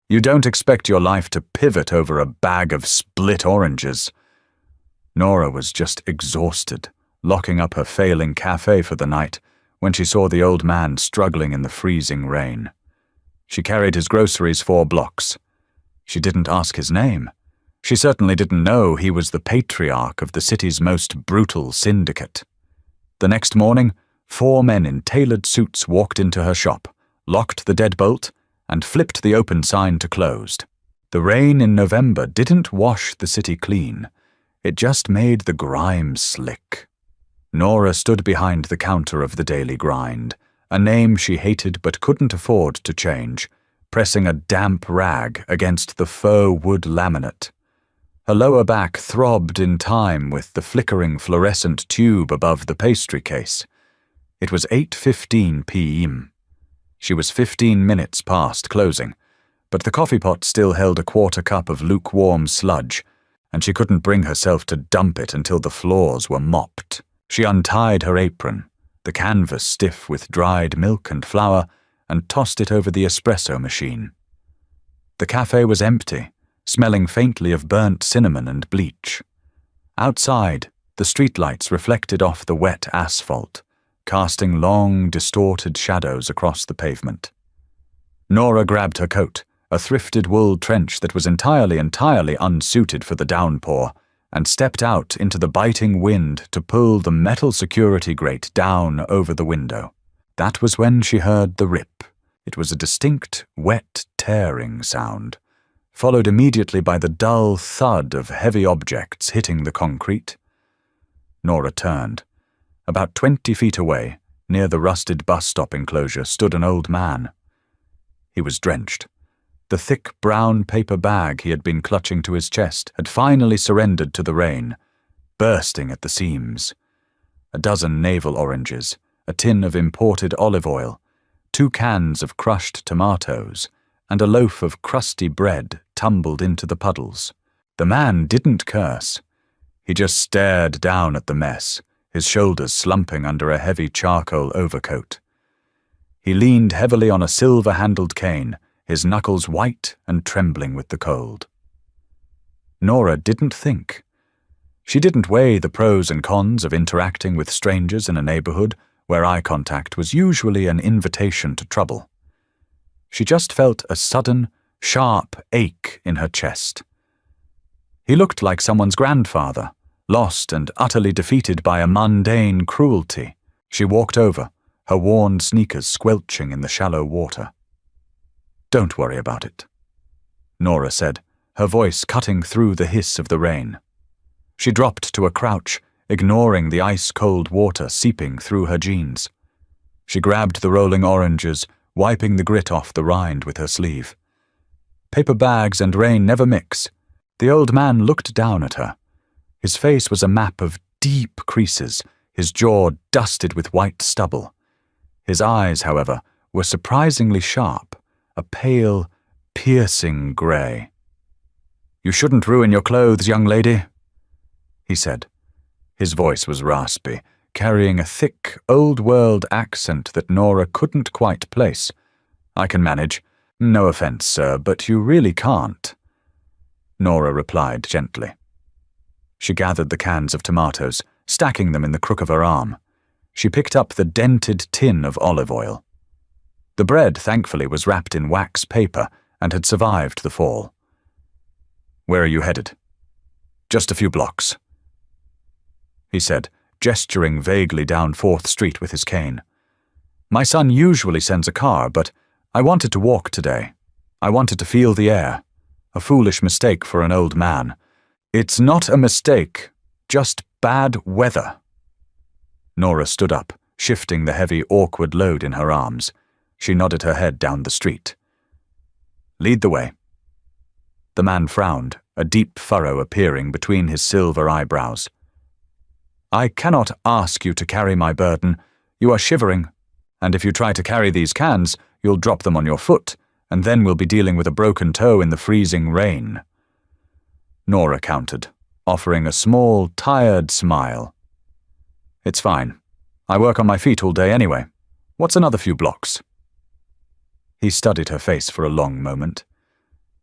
You don't expect your life to pivot over a bag of split oranges. Nora was just exhausted, locking up her failing cafe for the night when she saw the old man struggling in the freezing rain. She carried his groceries 4 blocks. She didn't ask his name. She certainly didn't know he was the patriarch of the city's most brutal syndicate. The next morning, 4 men in tailored suits walked into her shop, locked the deadbolt, and flipped the open sign to closed. The rain in November didn't wash the city clean. It just made the grime slick. Nora stood behind the counter of the Daily Grind, a name she hated but couldn't afford to change, pressing a damp rag against the faux wood laminate. Her lower back throbbed in time with the flickering fluorescent tube above the pastry case. It was 8:15 p.m. She was 15 minutes past closing, but the coffee pot still held a 1/4 cup of lukewarm sludge, and she couldn't bring herself to dump it until the floors were mopped. She untied her apron, the canvas stiff with dried milk and flour, and tossed it over the espresso machine. The cafe was empty, smelling faintly of burnt cinnamon and bleach. Outside, the streetlights reflected off the wet asphalt, casting long, distorted shadows across the pavement. Nora grabbed her coat, a thrifted wool trench that was entirely unsuited for the downpour, and stepped out into the biting wind to pull the metal security grate down over the window. That was when she heard the rip. It was a distinct, wet, tearing sound, followed immediately by the dull thud of heavy objects hitting the concrete. Nora turned. About 20 feet away, near the rusted bus stop enclosure, stood an old man. He was drenched. The thick brown paper bag he had been clutching to his chest had finally surrendered to the rain, bursting at the seams. A dozen navel oranges, a tin of imported olive oil, 2 cans of crushed tomatoes, and a loaf of crusty bread tumbled into the puddles. The man didn't curse. He just stared down at the mess, his shoulders slumping under a heavy charcoal overcoat. He leaned heavily on a silver-handled cane, his knuckles white and trembling with the cold. Nora didn't think. She didn't weigh the pros and cons of interacting with strangers in a neighborhood where eye contact was usually an invitation to trouble. She just felt a sudden, sharp ache in her chest. He looked like someone's grandfather, lost and utterly defeated by a mundane cruelty. She walked over, her worn sneakers squelching in the shallow water. "Don't worry about it," Nora said, her voice cutting through the hiss of the rain. She dropped to a crouch, ignoring the ice-cold water seeping through her jeans. She grabbed the rolling oranges, wiping the grit off the rind with her sleeve. Paper bags and rain never mix. The old man looked down at her. His face was a map of deep creases, his jaw dusted with white stubble. His eyes, however, were surprisingly sharp, a pale, piercing grey. "You shouldn't ruin your clothes, young lady," he said. His voice was raspy, carrying a thick, old-world accent that Nora couldn't quite place. "I can manage. No offense, sir, but you really can't," Nora replied gently. She gathered the cans of tomatoes, stacking them in the crook of her arm. She picked up the dented tin of olive oil. The bread, thankfully, was wrapped in wax paper and had survived the fall. "Where are you headed?" "Just a few blocks," he said, gesturing vaguely down 4th Street with his cane. "My son usually sends a car, but I wanted to walk today. I wanted to feel the air. A foolish mistake for an old man." "It's not a mistake, just bad weather." Nora stood up, shifting the heavy, awkward load in her arms. She nodded her head down the street. "Lead the way." The man frowned, a deep furrow appearing between his silver eyebrows. "I cannot ask you to carry my burden. You are shivering, and if you try to carry these cans, you'll drop them on your foot, and then we'll be dealing with a broken toe in the freezing rain." Nora countered, offering a small, tired smile. "It's fine. I work on my feet all day anyway. What's another few blocks?" He studied her face for a long moment.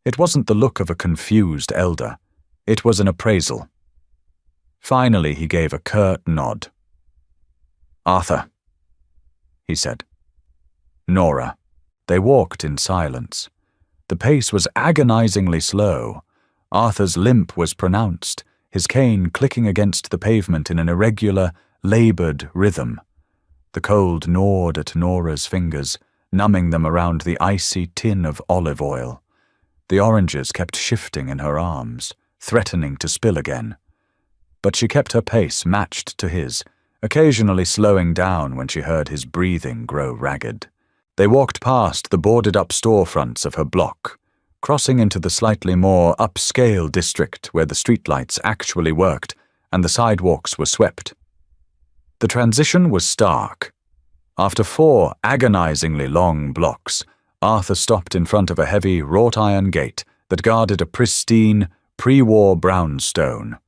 It wasn't the look of a confused elder. It was an appraisal. Finally, he gave a curt nod. "Arthur," he said. "Nora." They walked in silence. The pace was agonizingly slow. Arthur's limp was pronounced, his cane clicking against the pavement in an irregular, labored rhythm. The cold gnawed at Nora's fingers, numbing them around the icy tin of olive oil. The oranges kept shifting in her arms, threatening to spill again. But she kept her pace matched to his, occasionally slowing down when she heard his breathing grow ragged. They walked past the boarded-up storefronts of her block, crossing into the slightly more upscale district where the streetlights actually worked and the sidewalks were swept. The transition was stark. After 4 agonizingly long blocks, Arthur stopped in front of a heavy wrought-iron gate that guarded a pristine, pre-war brownstone.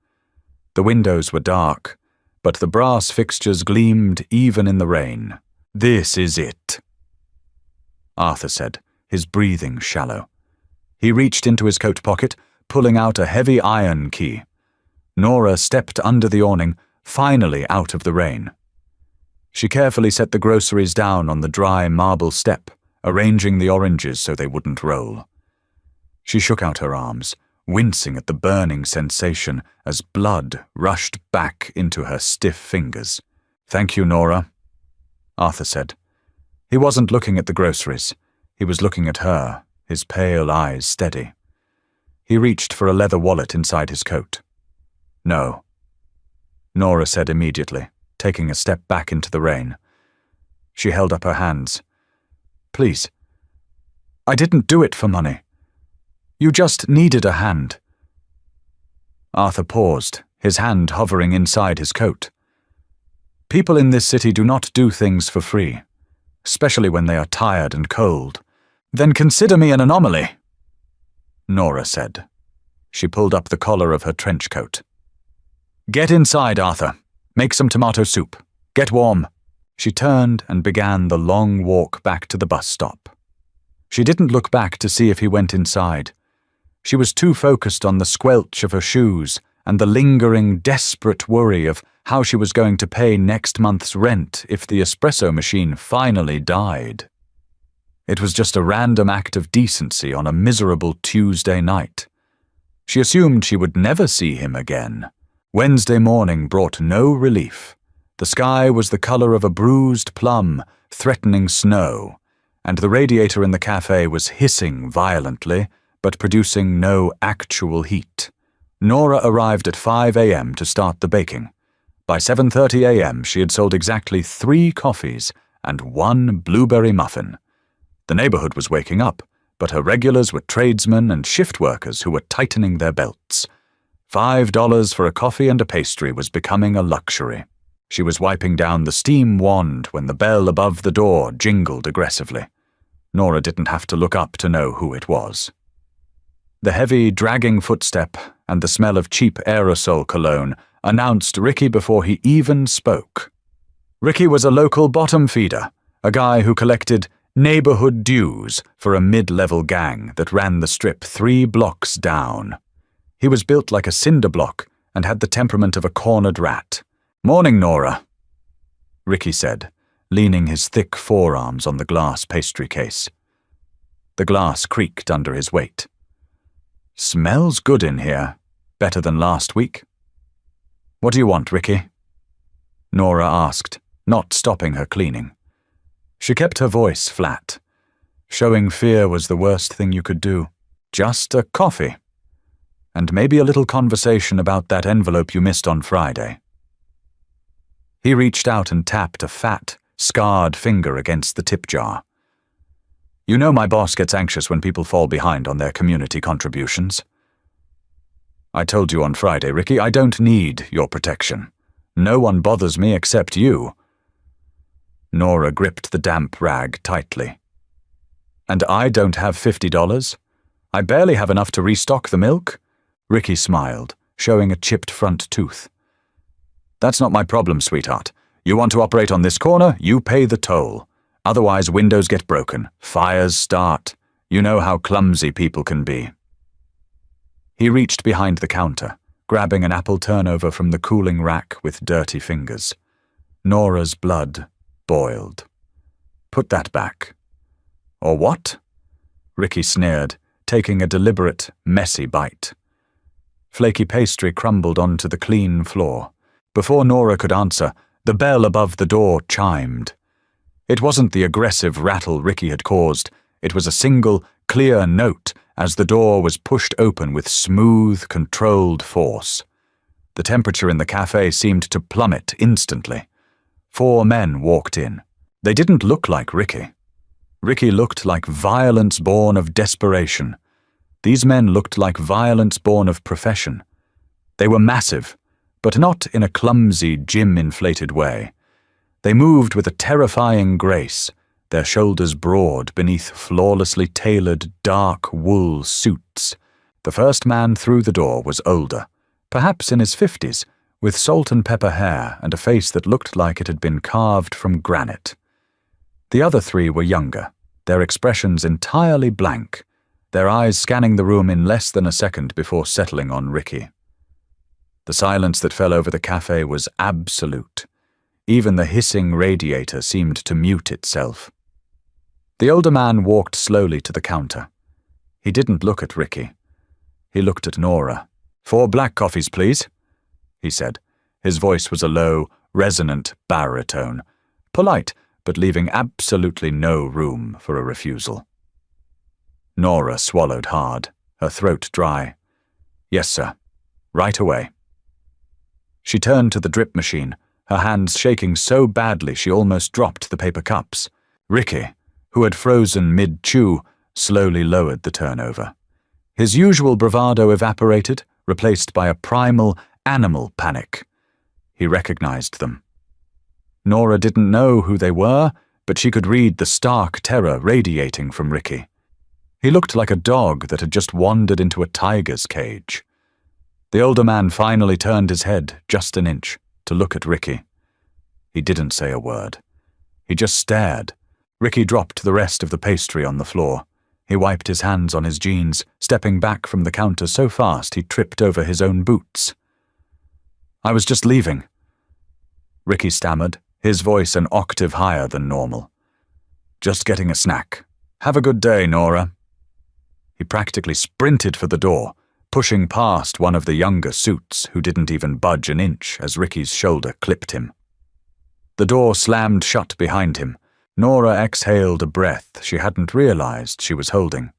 The windows were dark, but the brass fixtures gleamed even in the rain. "This is it," Arthur said, his breathing shallow. He reached into his coat pocket, pulling out a heavy iron key. Nora stepped under the awning, finally out of the rain. She carefully set the groceries down on the dry marble step, arranging the oranges so they wouldn't roll. She shook out her arms, wincing at the burning sensation as blood rushed back into her stiff fingers. "Thank you, Nora," Arthur said. He wasn't looking at the groceries. He was looking at her, his pale eyes steady. He reached for a leather wallet inside his coat. "No," Nora said immediately, taking a step back into the rain. She held up her hands. "Please. I didn't do it for money. You just needed a hand." Arthur paused, his hand hovering inside his coat. "People in this city do not do things for free, especially when they are tired and cold." "Then consider me an anomaly," Nora said. She pulled up the collar of her trench coat. "Get inside, Arthur. Make some tomato soup. Get warm." She turned and began the long walk back to the bus stop. She didn't look back to see if he went inside. She was too focused on the squelch of her shoes and the lingering, desperate worry of how she was going to pay next month's rent if the espresso machine finally died. It was just a random act of decency on a miserable Tuesday night. She assumed she would never see him again. Wednesday morning brought no relief. The sky was the color of a bruised plum, threatening snow, and the radiator in the cafe was hissing violently, but producing no actual heat. Nora arrived at 5 a.m. to start the baking. By 7:30 a.m. she had sold exactly 3 coffees and 1 blueberry muffin. The neighborhood was waking up, but her regulars were tradesmen and shift workers who were tightening their belts. $5 for a coffee and a pastry was becoming a luxury. She was wiping down the steam wand when the bell above the door jingled aggressively. Nora didn't have to look up to know who it was. The heavy, dragging footstep and the smell of cheap aerosol cologne announced Ricky before he even spoke. Ricky was a local bottom feeder, a guy who collected neighborhood dues for a mid-level gang that ran the strip 3 blocks down. He was built like a cinder block and had the temperament of a cornered rat. "Morning, Nora," Ricky said, leaning his thick forearms on the glass pastry case. The glass creaked under his weight. "Smells good in here. Better than last week." "What do you want, Ricky?" Nora asked, not stopping her cleaning. She kept her voice flat. Showing fear was the worst thing you could do. "Just a coffee. And maybe a little conversation about that envelope you missed on Friday." He reached out and tapped a fat, scarred finger against the tip jar. "You know my boss gets anxious when people fall behind on their community contributions." "I told you on Friday, Ricky, I don't need your protection. No one bothers me except you." Nora gripped the damp rag tightly. "And I don't have $50? I barely have enough to restock the milk?" Ricky smiled, showing a chipped front tooth. "That's not my problem, sweetheart. You want to operate on this corner, you pay the toll. Otherwise windows get broken, fires start. You know how clumsy people can be." He reached behind the counter, grabbing an apple turnover from the cooling rack with dirty fingers. Nora's blood boiled. "Put that back." "Or what?" Ricky sneered, taking a deliberate, messy bite. Flaky pastry crumbled onto the clean floor. Before Nora could answer, the bell above the door chimed. It wasn't the aggressive rattle Ricky had caused. It was a single, clear note as the door was pushed open with smooth, controlled force. The temperature in the cafe seemed to plummet instantly. 4 men walked in. They didn't look like Ricky. Ricky looked like violence born of desperation. These men looked like violence born of profession. They were massive, but not in a clumsy, gym-inflated way. They moved with a terrifying grace, their shoulders broad beneath flawlessly tailored dark wool suits. The first man through the door was older, perhaps in his 50s, with salt and pepper hair and a face that looked like it had been carved from granite. The other 3 were younger, their expressions entirely blank, their eyes scanning the room in less than a second before settling on Ricky. The silence that fell over the cafe was absolute. Even the hissing radiator seemed to mute itself. The older man walked slowly to the counter. He didn't look at Ricky. He looked at Nora. "4 black coffees, please," he said. His voice was a low, resonant baritone, polite, but leaving absolutely no room for a refusal. Nora swallowed hard, her throat dry. "Yes, sir. Right away." She turned to the drip machine, her hands shaking so badly she almost dropped the paper cups. Ricky, who had frozen mid-chew, slowly lowered the turnover. His usual bravado evaporated, replaced by a primal, animal panic. He recognized them. Nora didn't know who they were, but she could read the stark terror radiating from Ricky. He looked like a dog that had just wandered into a tiger's cage. The older man finally turned his head just an inch to look at Ricky. He didn't say a word. He just stared. Ricky dropped the rest of the pastry on the floor. He wiped his hands on his jeans, stepping back from the counter so fast he tripped over his own boots. "I was just leaving," Ricky stammered, his voice an octave higher than normal. "Just getting a snack. Have a good day, Nora." He practically sprinted for the door, pushing past one of the younger suits who didn't even budge an inch as Ricky's shoulder clipped him. The door slammed shut behind him. Nora exhaled a breath she hadn't realized she was holding.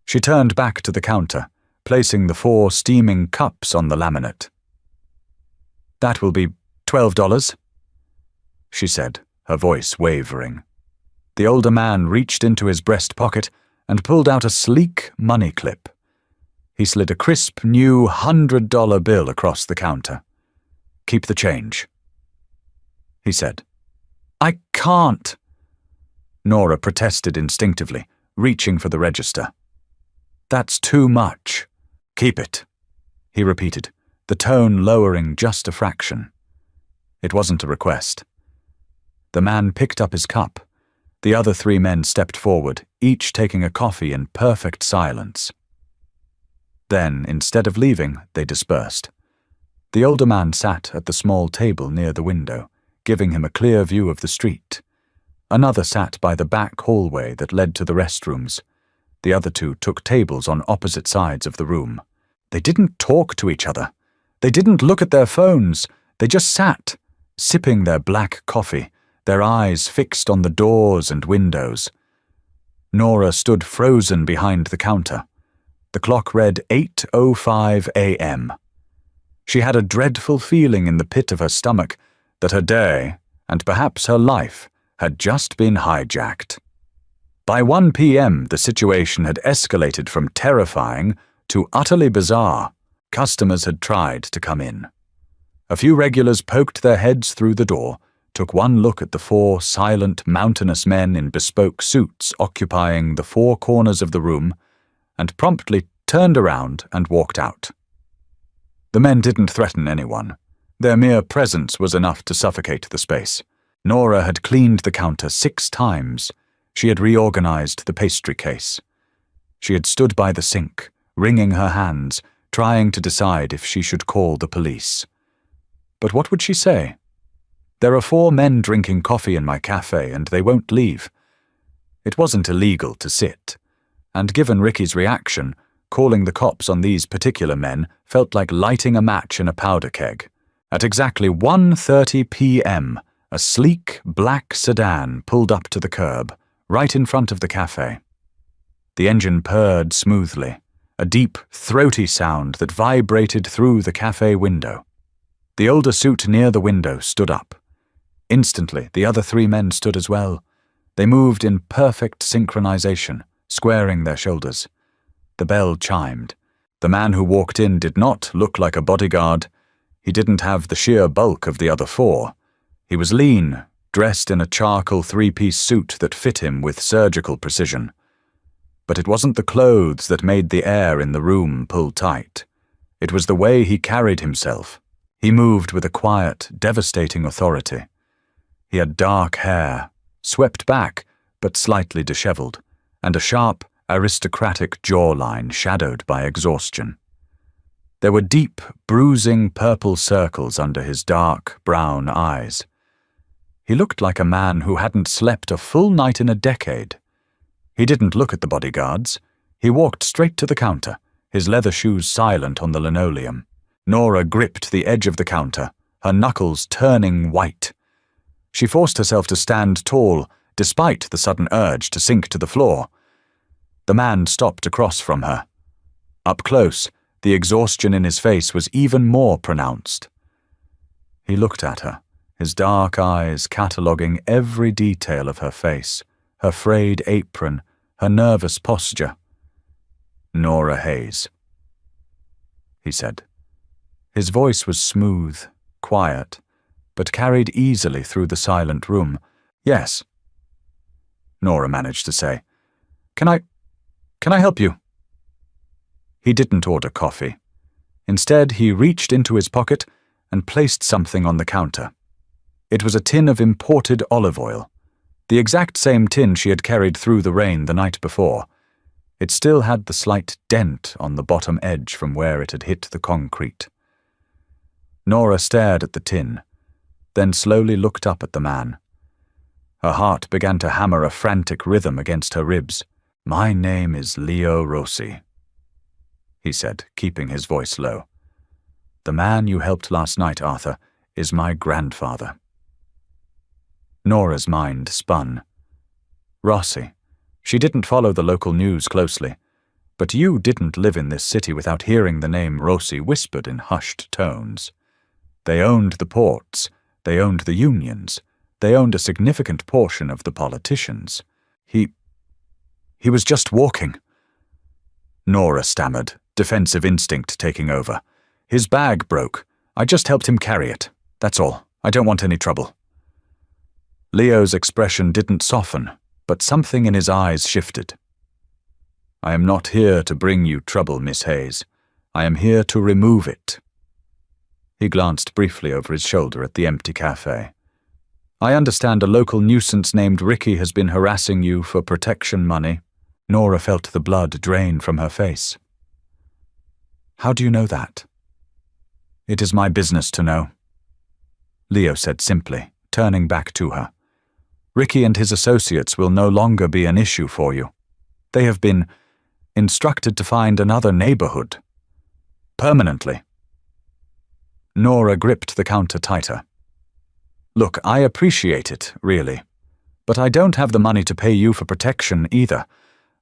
She turned back to the counter, placing the 4 steaming cups on the laminate. "That will be $12, she said, her voice wavering. The older man reached into his breast pocket and pulled out a sleek money clip. He slid a crisp, new $100 bill across the counter. "Keep the change," he said. "I can't," Nora protested instinctively, reaching for the register. "That's too much." "Keep it," he repeated, the tone lowering just a fraction. It wasn't a request. The man picked up his cup. The other 3 men stepped forward, each taking a coffee in perfect silence. Then, instead of leaving, they dispersed. The older man sat at the small table near the window, giving him a clear view of the street. Another sat by the back hallway that led to the restrooms. The other 2 took tables on opposite sides of the room. They didn't talk to each other. They didn't look at their phones. They just sat, sipping their black coffee, their eyes fixed on the doors and windows. Nora stood frozen behind the counter. The clock read 8:05 a.m. She had a dreadful feeling in the pit of her stomach that her day, and perhaps her life, had just been hijacked. By 1 p.m., the situation had escalated from terrifying to utterly bizarre. Customers had tried to come in. A few regulars poked their heads through the door, took one look at the 4 silent, mountainous men in bespoke suits occupying the 4 corners of the room, and promptly turned around and walked out. The men didn't threaten anyone. Their mere presence was enough to suffocate the space. Nora had cleaned the counter 6 times. She had reorganized the pastry case. She had stood by the sink, wringing her hands, trying to decide if she should call the police. But what would she say? There are 4 men drinking coffee in my cafe and they won't leave. It wasn't illegal to sit, and given Ricky's reaction, calling the cops on these particular men felt like lighting a match in a powder keg. At exactly 1:30 p.m., a sleek, black sedan pulled up to the curb, right in front of the cafe. The engine purred smoothly, a deep, throaty sound that vibrated through the cafe window. The older suit near the window stood up. Instantly, the other 3 men stood as well. They moved in perfect synchronization, squaring their shoulders. The bell chimed. The man who walked in did not look like a bodyguard. He didn't have the sheer bulk of the other 4. He was lean, dressed in a charcoal 3-piece suit that fit him with surgical precision. But it wasn't the clothes that made the air in the room pull tight. It was the way he carried himself. He moved with a quiet, devastating authority. He had dark hair, swept back but slightly disheveled, and a sharp, aristocratic jawline shadowed by exhaustion. There were deep, bruising purple circles under his dark, brown eyes. He looked like a man who hadn't slept a full night in a decade. He didn't look at the bodyguards. He walked straight to the counter, his leather shoes silent on the linoleum. Nora gripped the edge of the counter, her knuckles turning white. She forced herself to stand tall, despite the sudden urge to sink to the floor. The man stopped across from her. Up close, the exhaustion in his face was even more pronounced. He looked at her, his dark eyes cataloguing every detail of her face, her frayed apron, her nervous posture. "Nora Hayes," he said. His voice was smooth, quiet, but carried easily through the silent room. "Yes," Nora managed to say. Can I help you?" He didn't order coffee. Instead, he reached into his pocket and placed something on the counter. It was a tin of imported olive oil, the exact same tin she had carried through the rain the night before. It still had the slight dent on the bottom edge from where it had hit the concrete. Nora stared at the tin, then slowly looked up at the man. Her heart began to hammer a frantic rhythm against her ribs. "My name is Leo Rossi," he said, keeping his voice low. "The man you helped last night, Arthur, is my grandfather." Nora's mind spun. Rossi. She didn't follow the local news closely, but you didn't live in this city without hearing the name Rossi whispered in hushed tones. They owned the ports, they owned the unions, they owned a significant portion of the politicians. He was just walking. Nora stammered, defensive instinct taking over. "His bag broke. I just helped him carry it. That's all. I don't want any trouble." Leo's expression didn't soften, but something in his eyes shifted. "I am not here to bring you trouble, Miss Hayes. I am here to remove it." He glanced briefly over his shoulder at the empty cafe. "I understand a local nuisance named Ricky has been harassing you for protection money." Nora felt the blood drain from her face. "How do you know that?" "It is my business to know," Leo said simply, turning back to her. "Ricky and his associates will no longer be an issue for you. They have been instructed to find another neighborhood. Permanently." Nora gripped the counter tighter. "Look, I appreciate it, really. But I don't have the money to pay you for protection either.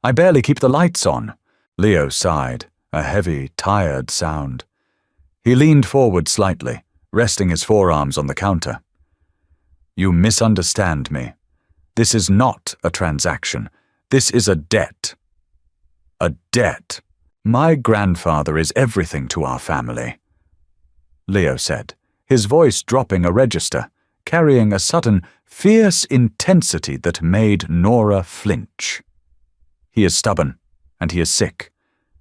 I barely keep the lights on." Leo sighed, a heavy, tired sound. He leaned forward slightly, resting his forearms on the counter. "You misunderstand me. This is not a transaction. This is a debt." "A debt? My grandfather is everything to our family," Leo said, his voice dropping a register, carrying a sudden, fierce intensity that made Nora flinch. "He is stubborn, and he is sick.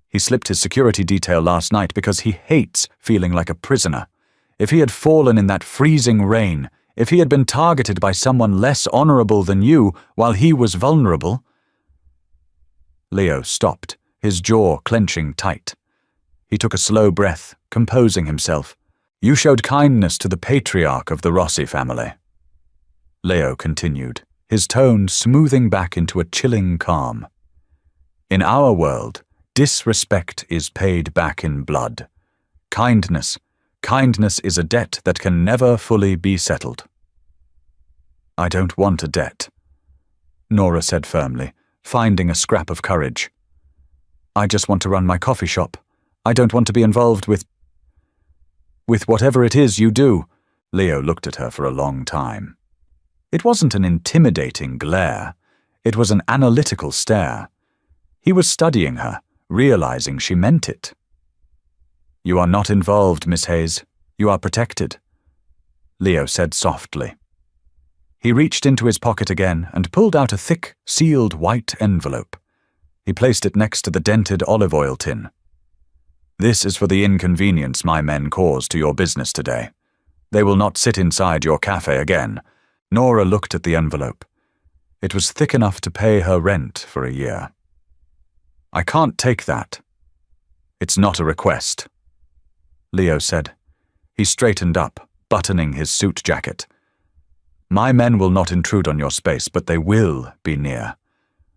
He slipped his security detail last night because he hates feeling like a prisoner. If he had fallen in that freezing rain, if he had been targeted by someone less honorable than you while he was vulnerable—" Leo stopped, his jaw clenching tight. He took a slow breath, composing himself. "You showed kindness to the patriarch of the Rossi family." Leo continued, his tone smoothing back into a chilling calm. "In our world, disrespect is paid back in blood. Kindness is a debt that can never fully be settled." "I don't want a debt," Nora said firmly, finding a scrap of courage. "I just want to run my coffee shop. I don't want to be involved with whatever it is you do." Leo looked at her for a long time. It wasn't an intimidating glare. It was an analytical stare. He was studying her, realizing she meant it. "You are not involved, Miss Hayes. You are protected," Leo said softly. He reached into his pocket again and pulled out a thick, sealed white envelope. He placed it next to the dented olive oil tin. "This is for the inconvenience my men caused to your business today. They will not sit inside your cafe again." Nora looked at the envelope. It was thick enough to pay her rent for a year. "I can't take that." "It's not a request," Leo said. He straightened up, buttoning his suit jacket. "My men will not intrude on your space, but they will be near.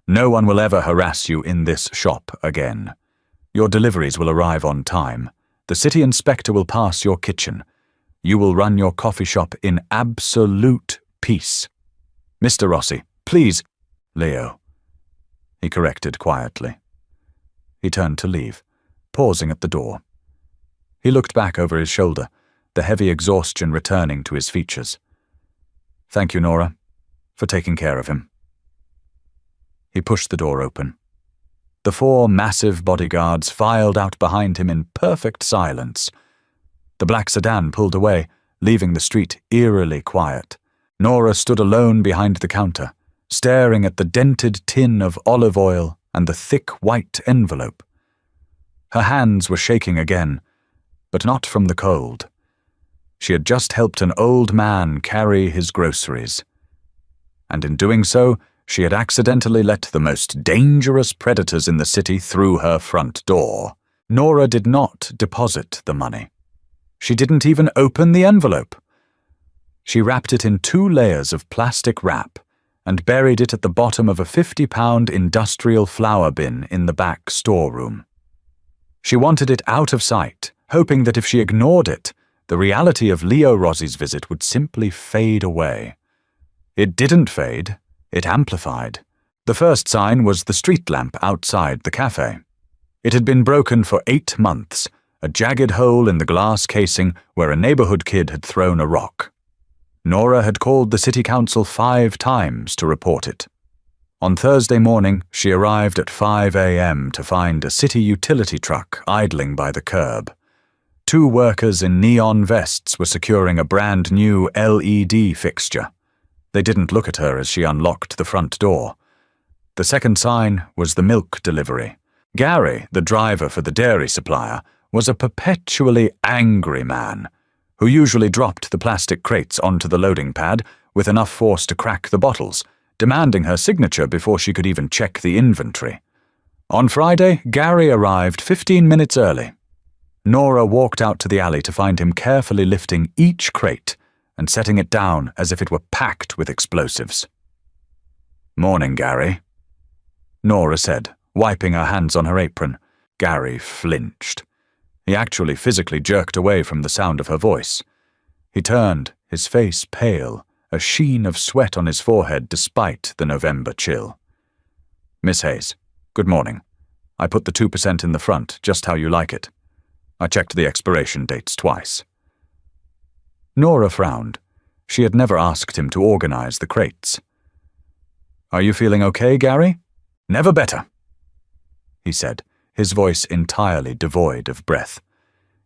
No one will ever harass you in this shop again. Your deliveries will arrive on time. The city inspector will pass your kitchen. You will run your coffee shop in absolute peace. Mr. Rossi, please." "Leo," he corrected quietly. He turned to leave, pausing at the door. He looked back over his shoulder, the heavy exhaustion returning to his features. "Thank you, Nora, for taking care of him." He pushed the door open. The 4 massive bodyguards filed out behind him in perfect silence. The black sedan pulled away, leaving the street eerily quiet. Nora stood alone behind the counter, staring at the dented tin of olive oil and the thick white envelope. Her hands were shaking again, but not from the cold. She had just helped an old man carry his groceries. And in doing so, she had accidentally let the most dangerous predators in the city through her front door. Nora did not deposit the money. She didn't even open the envelope. She wrapped it in 2 layers of plastic wrap and buried it at the bottom of a 50-pound industrial flour bin in the back storeroom. She wanted it out of sight, hoping that if she ignored it, the reality of Leo Rossi's visit would simply fade away. It didn't fade, it amplified. The first sign was the street lamp outside the cafe. It had been broken for 8 months, a jagged hole in the glass casing where a neighborhood kid had thrown a rock. Nora had called the city council 5 times to report it. On Thursday morning, she arrived at 5 a.m. to find a city utility truck idling by the curb. 2 workers in neon vests were securing a brand new LED fixture. They didn't look at her as she unlocked the front door. The second sign was the milk delivery. Gary, the driver for the dairy supplier, was a perpetually angry man who usually dropped the plastic crates onto the loading pad with enough force to crack the bottles, demanding her signature before she could even check the inventory. On Friday, Gary arrived 15 minutes early. Nora walked out to the alley to find him carefully lifting each crate and setting it down as if it were packed with explosives. "Morning, Gary," Nora said, wiping her hands on her apron. Gary flinched. He actually physically jerked away from the sound of her voice. He turned, his face pale, a sheen of sweat on his forehead despite the November chill. "Miss Hayes, good morning. I put the 2% in the front, just how you like it. I checked the expiration dates twice." Nora frowned. She had never asked him to organize the crates. "Are you feeling okay, Gary?" "Never better," he said, his voice entirely devoid of breath.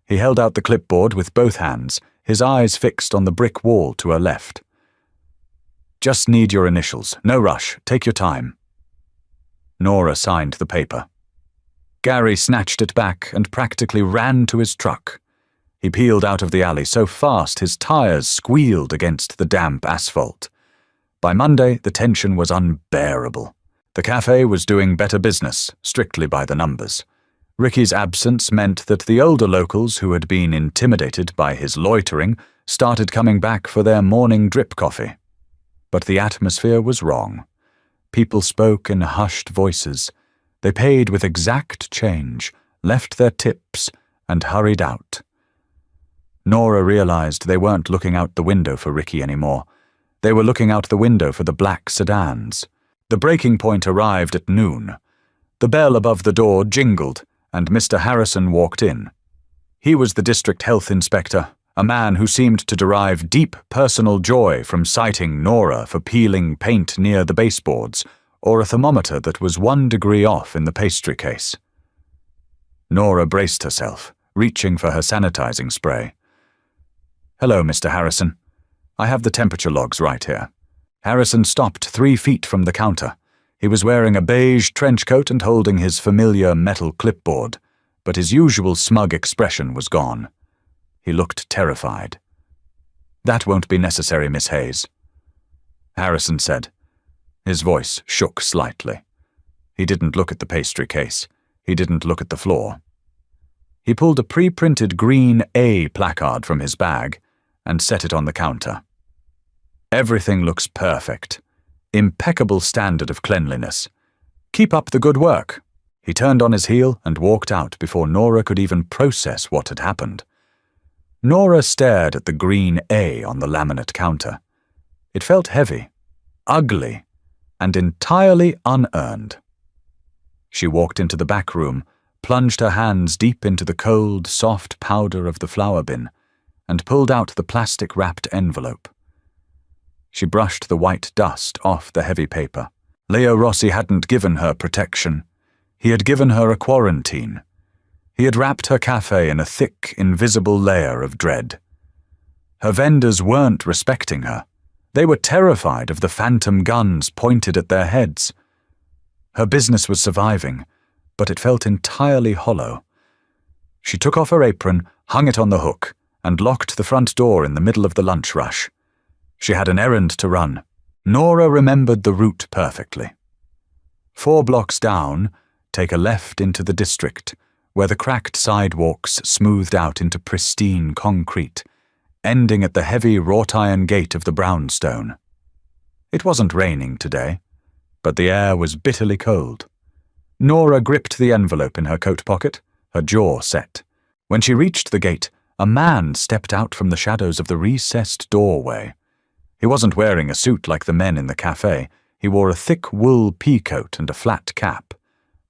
He held out the clipboard with both hands, his eyes fixed on the brick wall to her left. "Just need your initials. No rush. Take your time." Nora signed the paper. Gary snatched it back and practically ran to his truck. He peeled out of the alley so fast his tires squealed against the damp asphalt. By Monday, the tension was unbearable. The cafe was doing better business, strictly by the numbers. Ricky's absence meant that the older locals who had been intimidated by his loitering started coming back for their morning drip coffee. But the atmosphere was wrong. People spoke in hushed voices. They paid with exact change, left their tips, and hurried out. Nora realized they weren't looking out the window for Ricky anymore. They were looking out the window for the black sedans. The breaking point arrived at noon. The bell above the door jingled, and Mr. Harrison walked in. He was the district health inspector, a man who seemed to derive deep personal joy from citing Nora for peeling paint near the baseboards, or a thermometer that was 1 degree off in the pastry case. Nora braced herself, reaching for her sanitizing spray. "Hello, Mr. Harrison. I have the temperature logs right here." Harrison stopped 3 feet from the counter. He was wearing a beige trench coat and holding his familiar metal clipboard, but his usual smug expression was gone. He looked terrified. "That won't be necessary, Miss Hayes," Harrison said. His voice shook slightly. He didn't look at the pastry case. He didn't look at the floor. He pulled a pre-printed green A placard from his bag and set it on the counter. "Everything looks perfect. Impeccable standard of cleanliness. Keep up the good work." He turned on his heel and walked out before Nora could even process what had happened. Nora stared at the green A on the laminate counter. It felt heavy, ugly, and entirely unearned. She walked into the back room, plunged her hands deep into the cold, soft powder of the flour bin, and pulled out the plastic-wrapped envelope. She brushed the white dust off the heavy paper. Leo Rossi hadn't given her protection. He had given her a quarantine. He had wrapped her cafe in a thick, invisible layer of dread. Her vendors weren't respecting her. They were terrified of the phantom guns pointed at their heads. Her business was surviving, but it felt entirely hollow. She took off her apron, hung it on the hook, and locked the front door in the middle of the lunch rush. She had an errand to run. Nora remembered the route perfectly. 4 blocks down, take a left into the district, where the cracked sidewalks smoothed out into pristine concrete, ending at the heavy wrought-iron gate of the brownstone. It wasn't raining today, but the air was bitterly cold. Nora gripped the envelope in her coat pocket, her jaw set. When she reached the gate, a man stepped out from the shadows of the recessed doorway. He wasn't wearing a suit like the men in the cafe. He wore a thick wool peacoat and a flat cap.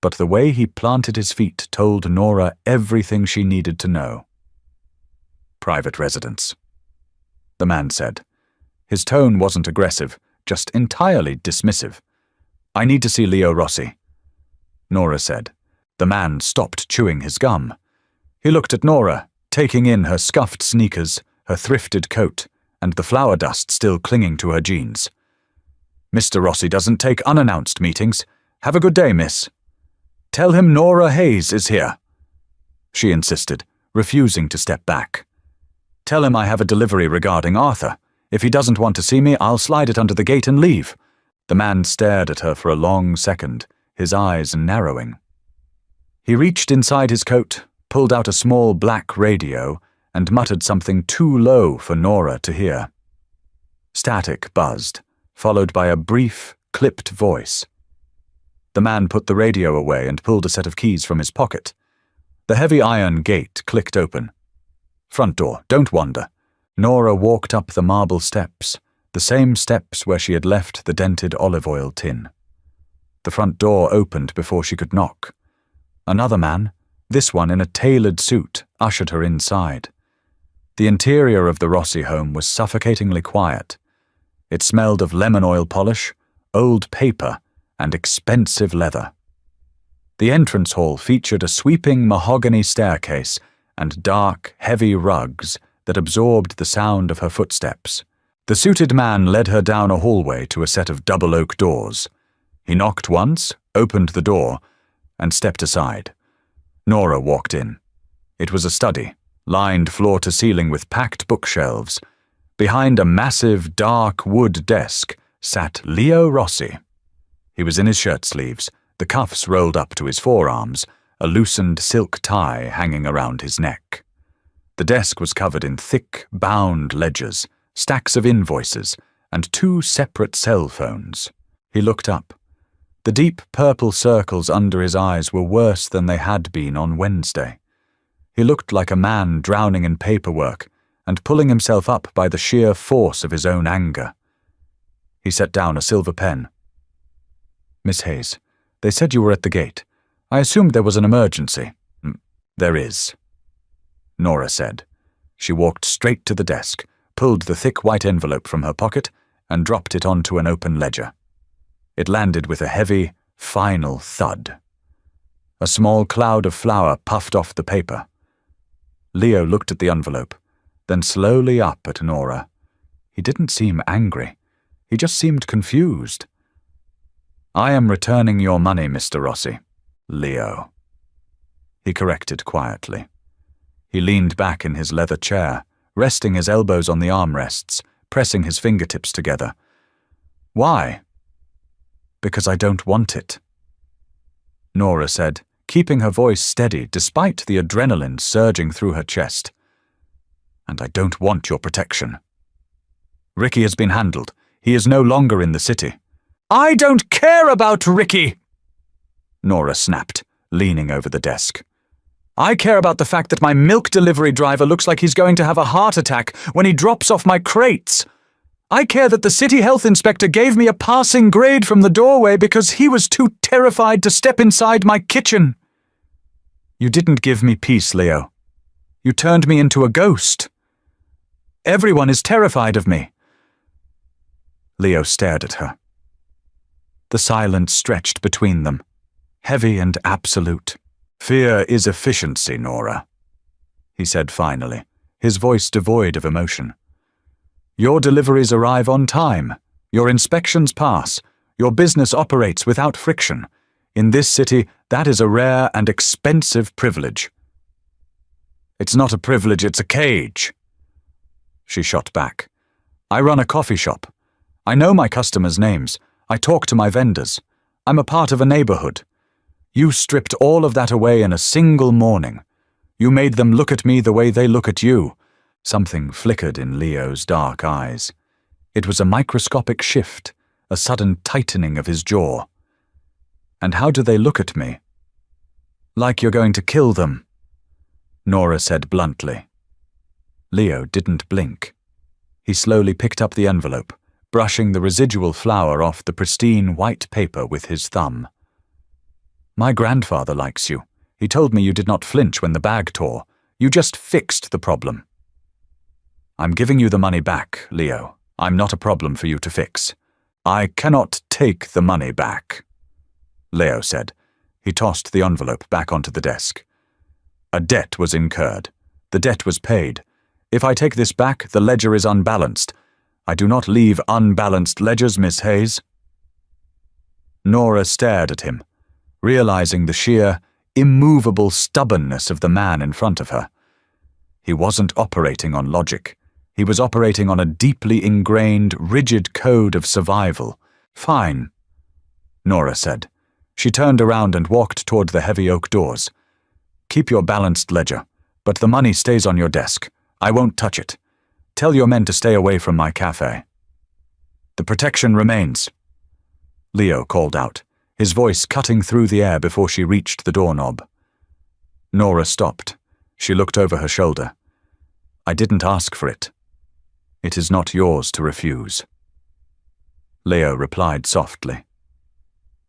But the way he planted his feet told Nora everything she needed to know. "Private residence," the man said. His tone wasn't aggressive, just entirely dismissive. "I need to see Leo Rossi," Nora said. The man stopped chewing his gum. He looked at Nora, taking in her scuffed sneakers, her thrifted coat, and the flour dust still clinging to her jeans. "Mr. Rossi doesn't take unannounced meetings. Have a good day, miss." "Tell him Nora Hayes is here," she insisted, refusing to step back. "Tell him I have a delivery regarding Arthur. If he doesn't want to see me, I'll slide it under the gate and leave." The man stared at her for a long second, his eyes narrowing. He reached inside his coat, pulled out a small black radio, and muttered something too low for Nora to hear. Static buzzed, followed by a brief, clipped voice. The man put the radio away and pulled a set of keys from his pocket. The heavy iron gate clicked open. "Front door, don't wander." Nora walked up the marble steps, the same steps where she had left the dented olive oil tin. The front door opened before she could knock. Another man, this one in a tailored suit, ushered her inside. The interior of the Rossi home was suffocatingly quiet. It smelled of lemon oil polish, old paper, and expensive leather. The entrance hall featured a sweeping mahogany staircase and dark, heavy rugs that absorbed the sound of her footsteps. The suited man led her down a hallway to a set of double oak doors. He knocked once, opened the door, and stepped aside. Nora walked in. It was a study, lined floor to ceiling with packed bookshelves. Behind a massive, dark wood desk sat Leo Rossi. He was in his shirt sleeves, the cuffs rolled up to his forearms, a loosened silk tie hanging around his neck. The desk was covered in thick, bound ledgers, stacks of invoices, and 2 separate cell phones. He looked up. The deep purple circles under his eyes were worse than they had been on Wednesday. He looked like a man drowning in paperwork and pulling himself up by the sheer force of his own anger. He set down a silver pen. "Miss Hayes, they said you were at the gate. I assumed there was an emergency." "There is," Nora said. She walked straight to the desk, pulled the thick white envelope from her pocket, and dropped it onto an open ledger. It landed with a heavy, final thud. A small cloud of flour puffed off the paper. Leo looked at the envelope, then slowly up at Nora. He didn't seem angry. He just seemed confused. "I am returning your money, Mr. Rossi." "Leo," he corrected quietly. He leaned back in his leather chair, resting his elbows on the armrests, pressing his fingertips together. "Why?" "Because I don't want it," Nora said, keeping her voice steady despite the adrenaline surging through her chest. "And I don't want your protection. Ricky has been handled. He is no longer in the city." "I don't care about Ricky!" Nora snapped, leaning over the desk. "I care about the fact that my milk delivery driver looks like he's going to have a heart attack when he drops off my crates. I care that the city health inspector gave me a passing grade from the doorway because he was too terrified to step inside my kitchen." "You didn't give me peace, Leo. You turned me into a ghost. Everyone is terrified of me." Leo stared at her. The silence stretched between them, heavy and absolute. "Fear is efficiency, Nora," he said finally, his voice devoid of emotion. "Your deliveries arrive on time, your inspections pass, your business operates without friction. In this city, that is a rare and expensive privilege." "It's not a privilege, it's a cage," she shot back. "I run a coffee shop. I know my customers' names. I talk to my vendors. I'm a part of a neighborhood. You stripped all of that away in a single morning. You made them look at me the way they look at you." Something flickered in Leo's dark eyes. It was a microscopic shift, a sudden tightening of his jaw. "And how do they look at me?" "Like you're going to kill them," Nora said bluntly. Leo didn't blink. He slowly picked up the envelope, brushing the residual flour off the pristine white paper with his thumb. "My grandfather likes you. He told me you did not flinch when the bag tore. You just fixed the problem." "I'm giving you the money back, Leo. I'm not a problem for you to fix." "I cannot take the money back," Leo said. He tossed the envelope back onto the desk. "A debt was incurred. The debt was paid. If I take this back, the ledger is unbalanced. I do not leave unbalanced ledgers, Miss Hayes." Nora stared at him, realizing the sheer, immovable stubbornness of the man in front of her. He wasn't operating on logic. He was operating on a deeply ingrained, rigid code of survival. "Fine," Nora said. She turned around and walked toward the heavy oak doors. "Keep your balanced ledger, but the money stays on your desk. I won't touch it. Tell your men to stay away from my cafe." "The protection remains," Leo called out, his voice cutting through the air before she reached the doorknob. Nora stopped. She looked over her shoulder. "I didn't ask for it. It is not yours to refuse." Leo replied softly.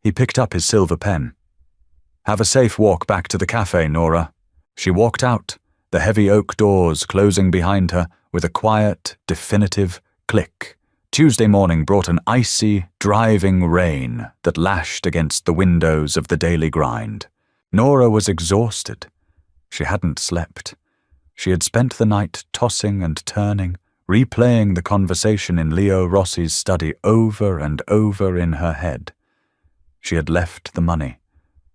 He picked up his silver pen. "Have a safe walk back to the cafe, Nora." She walked out, the heavy oak doors closing behind her with a quiet, definitive click. Tuesday morning brought an icy, driving rain that lashed against the windows of the daily grind. Nora was exhausted. She hadn't slept. She had spent the night tossing and turning, replaying the conversation in Leo Rossi's study over and over in her head. She had left the money.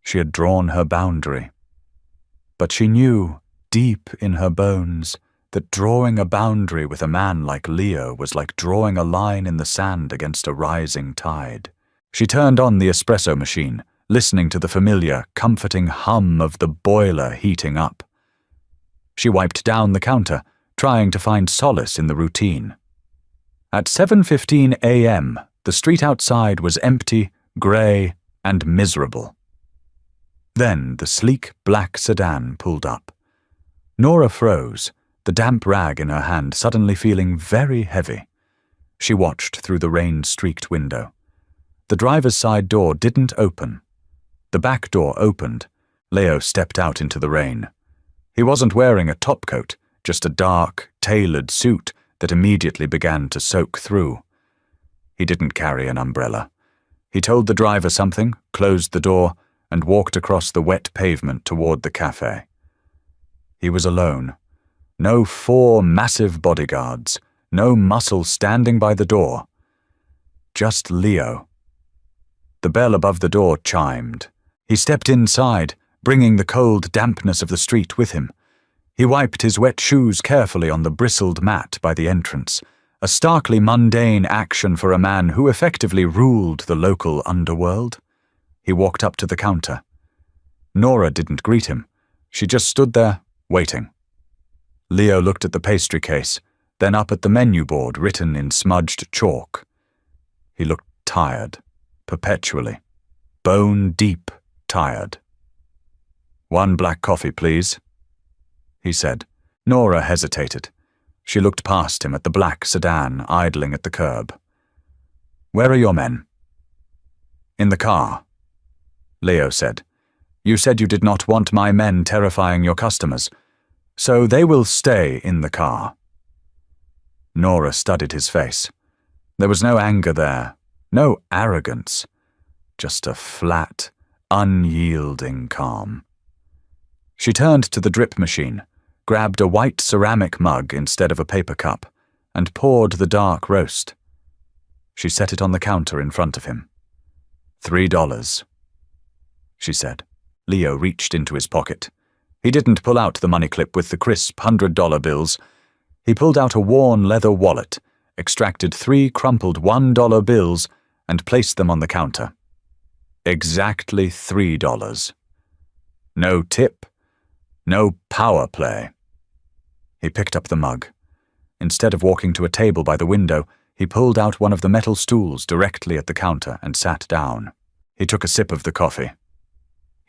She had drawn her boundary. But she knew, deep in her bones, that drawing a boundary with a man like Leo was like drawing a line in the sand against a rising tide. She turned on the espresso machine, listening to the familiar, comforting hum of the boiler heating up. She wiped down the counter, trying to find solace in the routine. At 7:15 a.m., the street outside was empty, grey, and miserable. Then the sleek black sedan pulled up. Nora froze, the damp rag in her hand suddenly feeling very heavy. She watched through the rain-streaked window. The driver's side door didn't open. The back door opened. Leo stepped out into the rain. He wasn't wearing a topcoat, just a dark, tailored suit that immediately began to soak through. He didn't carry an umbrella. He told the driver something, closed the door, and walked across the wet pavement toward the cafe. He was alone. No 4 massive bodyguards, no muscle standing by the door. Just Leo. The bell above the door chimed. He stepped inside, bringing the cold dampness of the street with him. He wiped his wet shoes carefully on the bristled mat by the entrance, a starkly mundane action for a man who effectively ruled the local underworld. He walked up to the counter. Nora didn't greet him. She just stood there, waiting. Leo looked at the pastry case, then up at the menu board written in smudged chalk. He looked tired, perpetually, bone-deep tired. "1 black coffee, please," he said. Nora hesitated. She looked past him at the black sedan idling at the curb. "Where are your men?" "In the car," Leo said. "You said you did not want my men terrifying your customers, so they will stay in the car." Nora studied his face. There was no anger there, no arrogance, just a flat, unyielding calm. She turned to the drip machine, grabbed a white ceramic mug instead of a paper cup, and poured the dark roast. She set it on the counter in front of him. $3, she said. Leo reached into his pocket. He didn't pull out the money clip with the crisp $100 bills. He pulled out a worn leather wallet, extracted 3 crumpled $1 bills, and placed them on the counter. Exactly $3. No tip, no power play. He picked up the mug. Instead of walking to a table by the window, he pulled out one of the metal stools directly at the counter and sat down. He took a sip of the coffee.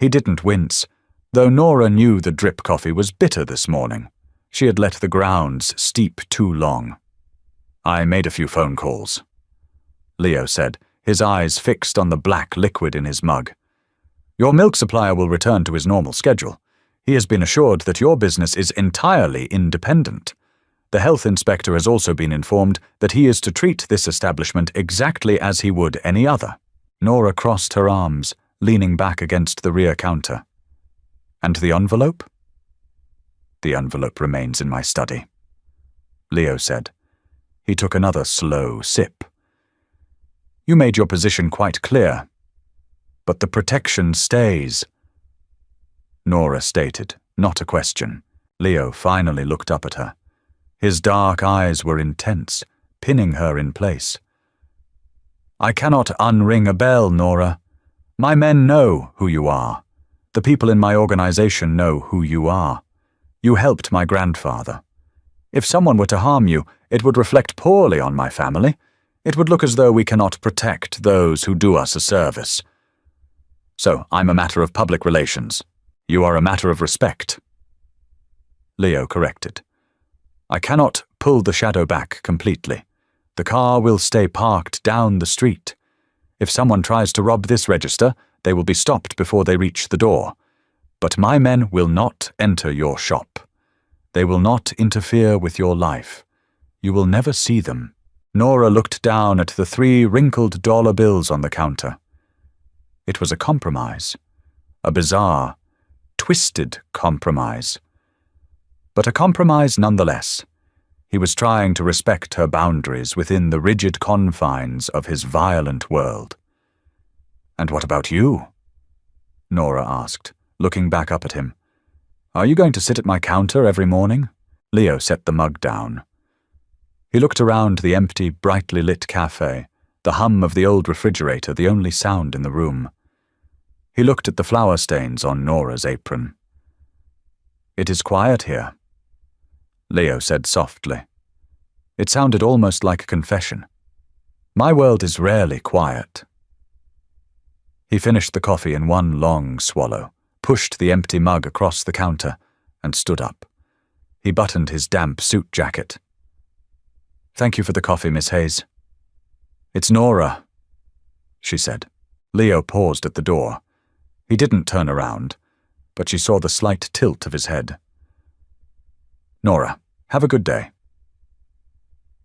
He didn't wince, though Nora knew the drip coffee was bitter this morning. She had let the grounds steep too long. "I made a few phone calls," Leo said, his eyes fixed on the black liquid in his mug. "Your milk supplier will return to his normal schedule. He has been assured that your business is entirely independent. The health inspector has also been informed that he is to treat this establishment exactly as he would any other." Nora crossed her arms, leaning back against the rear counter. "And the envelope?" "The envelope remains in my study," Leo said. He took another slow sip. "You made your position quite clear. But the protection stays," Nora stated, not a question. Leo finally looked up at her. His dark eyes were intense, pinning her in place. "I cannot unring a bell, Nora. My men know who you are. The people in my organization know who you are. You helped my grandfather. If someone were to harm you, it would reflect poorly on my family. It would look as though we cannot protect those who do us a service. So I'm a matter of public relations. You are a matter of respect." Leo corrected. "I cannot pull the shadow back completely. The car will stay parked down the street. If someone tries to rob this register, they will be stopped before they reach the door. But my men will not enter your shop. They will not interfere with your life. You will never see them." Nora looked down at the 3 wrinkled dollar bills on the counter. It was a compromise. A bizarre, twisted compromise. But a compromise nonetheless. He was trying to respect her boundaries within the rigid confines of his violent world. "And what about you?" Nora asked, looking back up at him. "Are you going to sit at my counter every morning?" Leo set the mug down. He looked around the empty, brightly lit cafe, the hum of the old refrigerator the only sound in the room. He looked at the flour stains on Nora's apron. "It is quiet here," Leo said softly. It sounded almost like a confession. "My world is rarely quiet." He finished the coffee in one long swallow, pushed the empty mug across the counter, and stood up. He buttoned his damp suit jacket. "Thank you for the coffee, Miss Hayes." "It's Nora," she said. Leo paused at the door. He didn't turn around, but she saw the slight tilt of his head. "Nora, have a good day."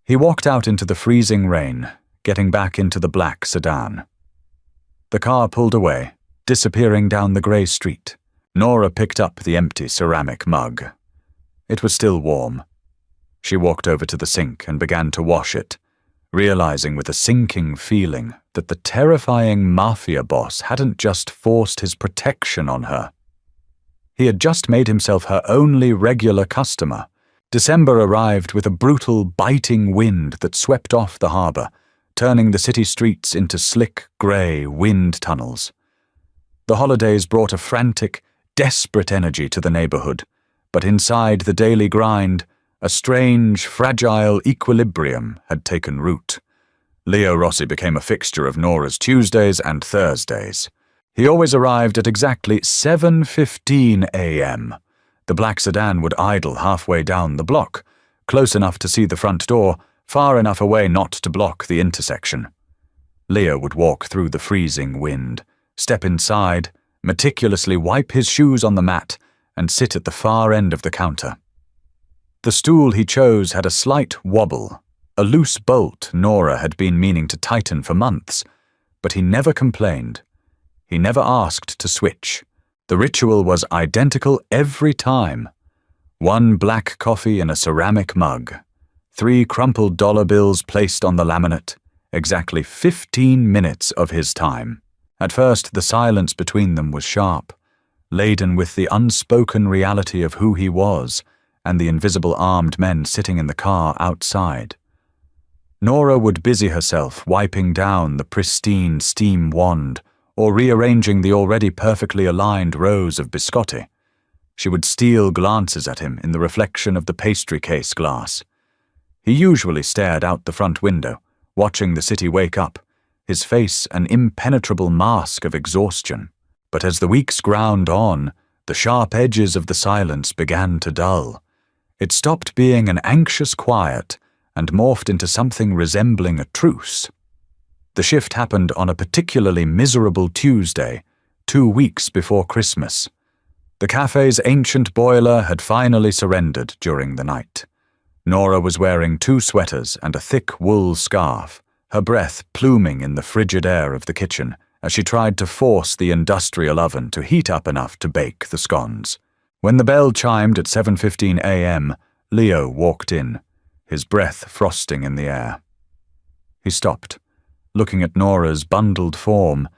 He walked out into the freezing rain, getting back into the black sedan. The car pulled away, disappearing down the grey street. Nora picked up the empty ceramic mug. It was still warm. She walked over to the sink and began to wash it, realizing with a sinking feeling that the terrifying Mafia boss hadn't just forced his protection on her. He had just made himself her only regular customer. December arrived with a brutal, biting wind that swept off the harbour, turning the city streets into slick, grey wind tunnels. The holidays brought a frantic, desperate energy to the neighbourhood, but inside the daily grind, a strange, fragile equilibrium had taken root. Leo Rossi became a fixture of Nora's Tuesdays and Thursdays. He always arrived at exactly 7:15 a.m. The black sedan would idle halfway down the block, close enough to see the front door, far enough away not to block the intersection. Leo would walk through the freezing wind, step inside, meticulously wipe his shoes on the mat, and sit at the far end of the counter. The stool he chose had a slight wobble, a loose bolt Nora had been meaning to tighten for months, but he never complained. He never asked to switch. The ritual was identical every time. 1 black coffee in a ceramic mug, 3 crumpled dollar bills placed on the laminate, exactly 15 minutes of his time. At first, the silence between them was sharp, laden with the unspoken reality of who he was and the invisible armed men sitting in the car outside. Nora would busy herself wiping down the pristine steam wand or rearranging the already perfectly aligned rows of biscotti. She would steal glances at him in the reflection of the pastry case glass. He usually stared out the front window, watching the city wake up, his face an impenetrable mask of exhaustion. But as the weeks ground on, the sharp edges of the silence began to dull. It stopped being an anxious quiet and morphed into something resembling a truce. The shift happened on a particularly miserable Tuesday, 2 weeks before Christmas. The cafe's ancient boiler had finally surrendered during the night. Nora was wearing 2 sweaters and a thick wool scarf, her breath pluming in the frigid air of the kitchen as she tried to force the industrial oven to heat up enough to bake the scones. When the bell chimed at 7:15 a.m., Leo walked in, his breath frosting in the air. He stopped, looking at Nora's bundled form,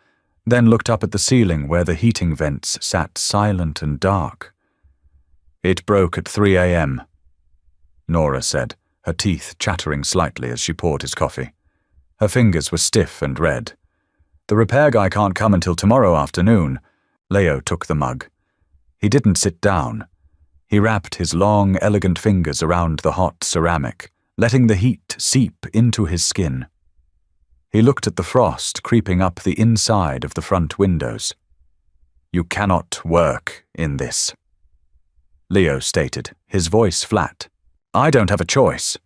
then looked up at the ceiling where the heating vents sat silent and dark. "It broke at 3 a.m., Nora said, her teeth chattering slightly as she poured his coffee. Her fingers were stiff and red. "The repair guy can't come until tomorrow afternoon." Leo took the mug. He didn't sit down. He wrapped his long, elegant fingers around the hot ceramic, letting the heat seep into his skin. He looked at the frost creeping up the inside of the front windows. "You cannot work in this," Leo stated, his voice flat. "I don't have a choice,"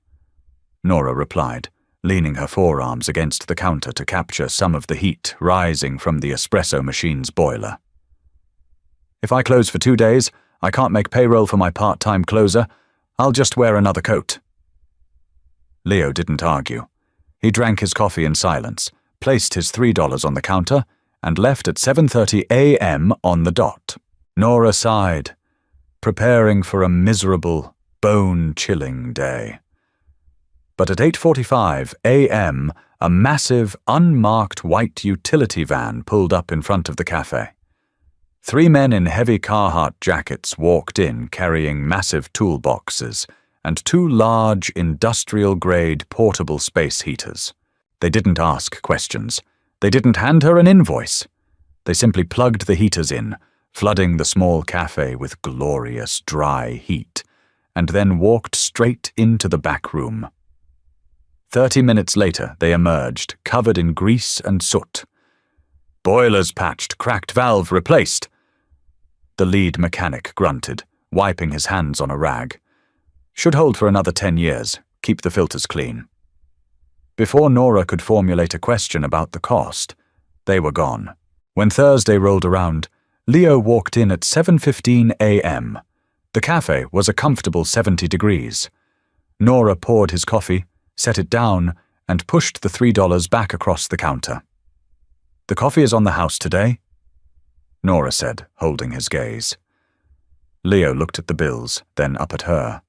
Nora replied, leaning her forearms against the counter to capture some of the heat rising from the espresso machine's boiler. "If I close for 2 days, I can't make payroll for my part-time closer. I'll just wear another coat." Leo didn't argue. He drank his coffee in silence, placed his $3 on the counter, and left at 7:30 a.m. on the dot. Nora sighed, preparing for a miserable, bone-chilling day. But at 8:45 a.m., a massive, unmarked white utility van pulled up in front of the cafe. 3 men in heavy Carhartt jackets walked in carrying massive toolboxes and 2 large, industrial-grade portable space heaters. They didn't ask questions. They didn't hand her an invoice. They simply plugged the heaters in, flooding the small cafe with glorious, dry heat, and then walked straight into the back room. 30 minutes later, they emerged, covered in grease and soot. "Boilers patched, cracked valve replaced." The lead mechanic grunted, wiping his hands on a rag. "Should hold for another 10 years. Keep the filters clean." Before Nora could formulate a question about the cost, they were gone. When Thursday rolled around, Leo walked in at 7:15 a.m. The cafe was a comfortable 70 degrees. Nora poured his coffee, set it down, and pushed the $3 back across the counter. "The coffee is on the house today," Nora said, holding his gaze. Leo looked at the bills, then up at her.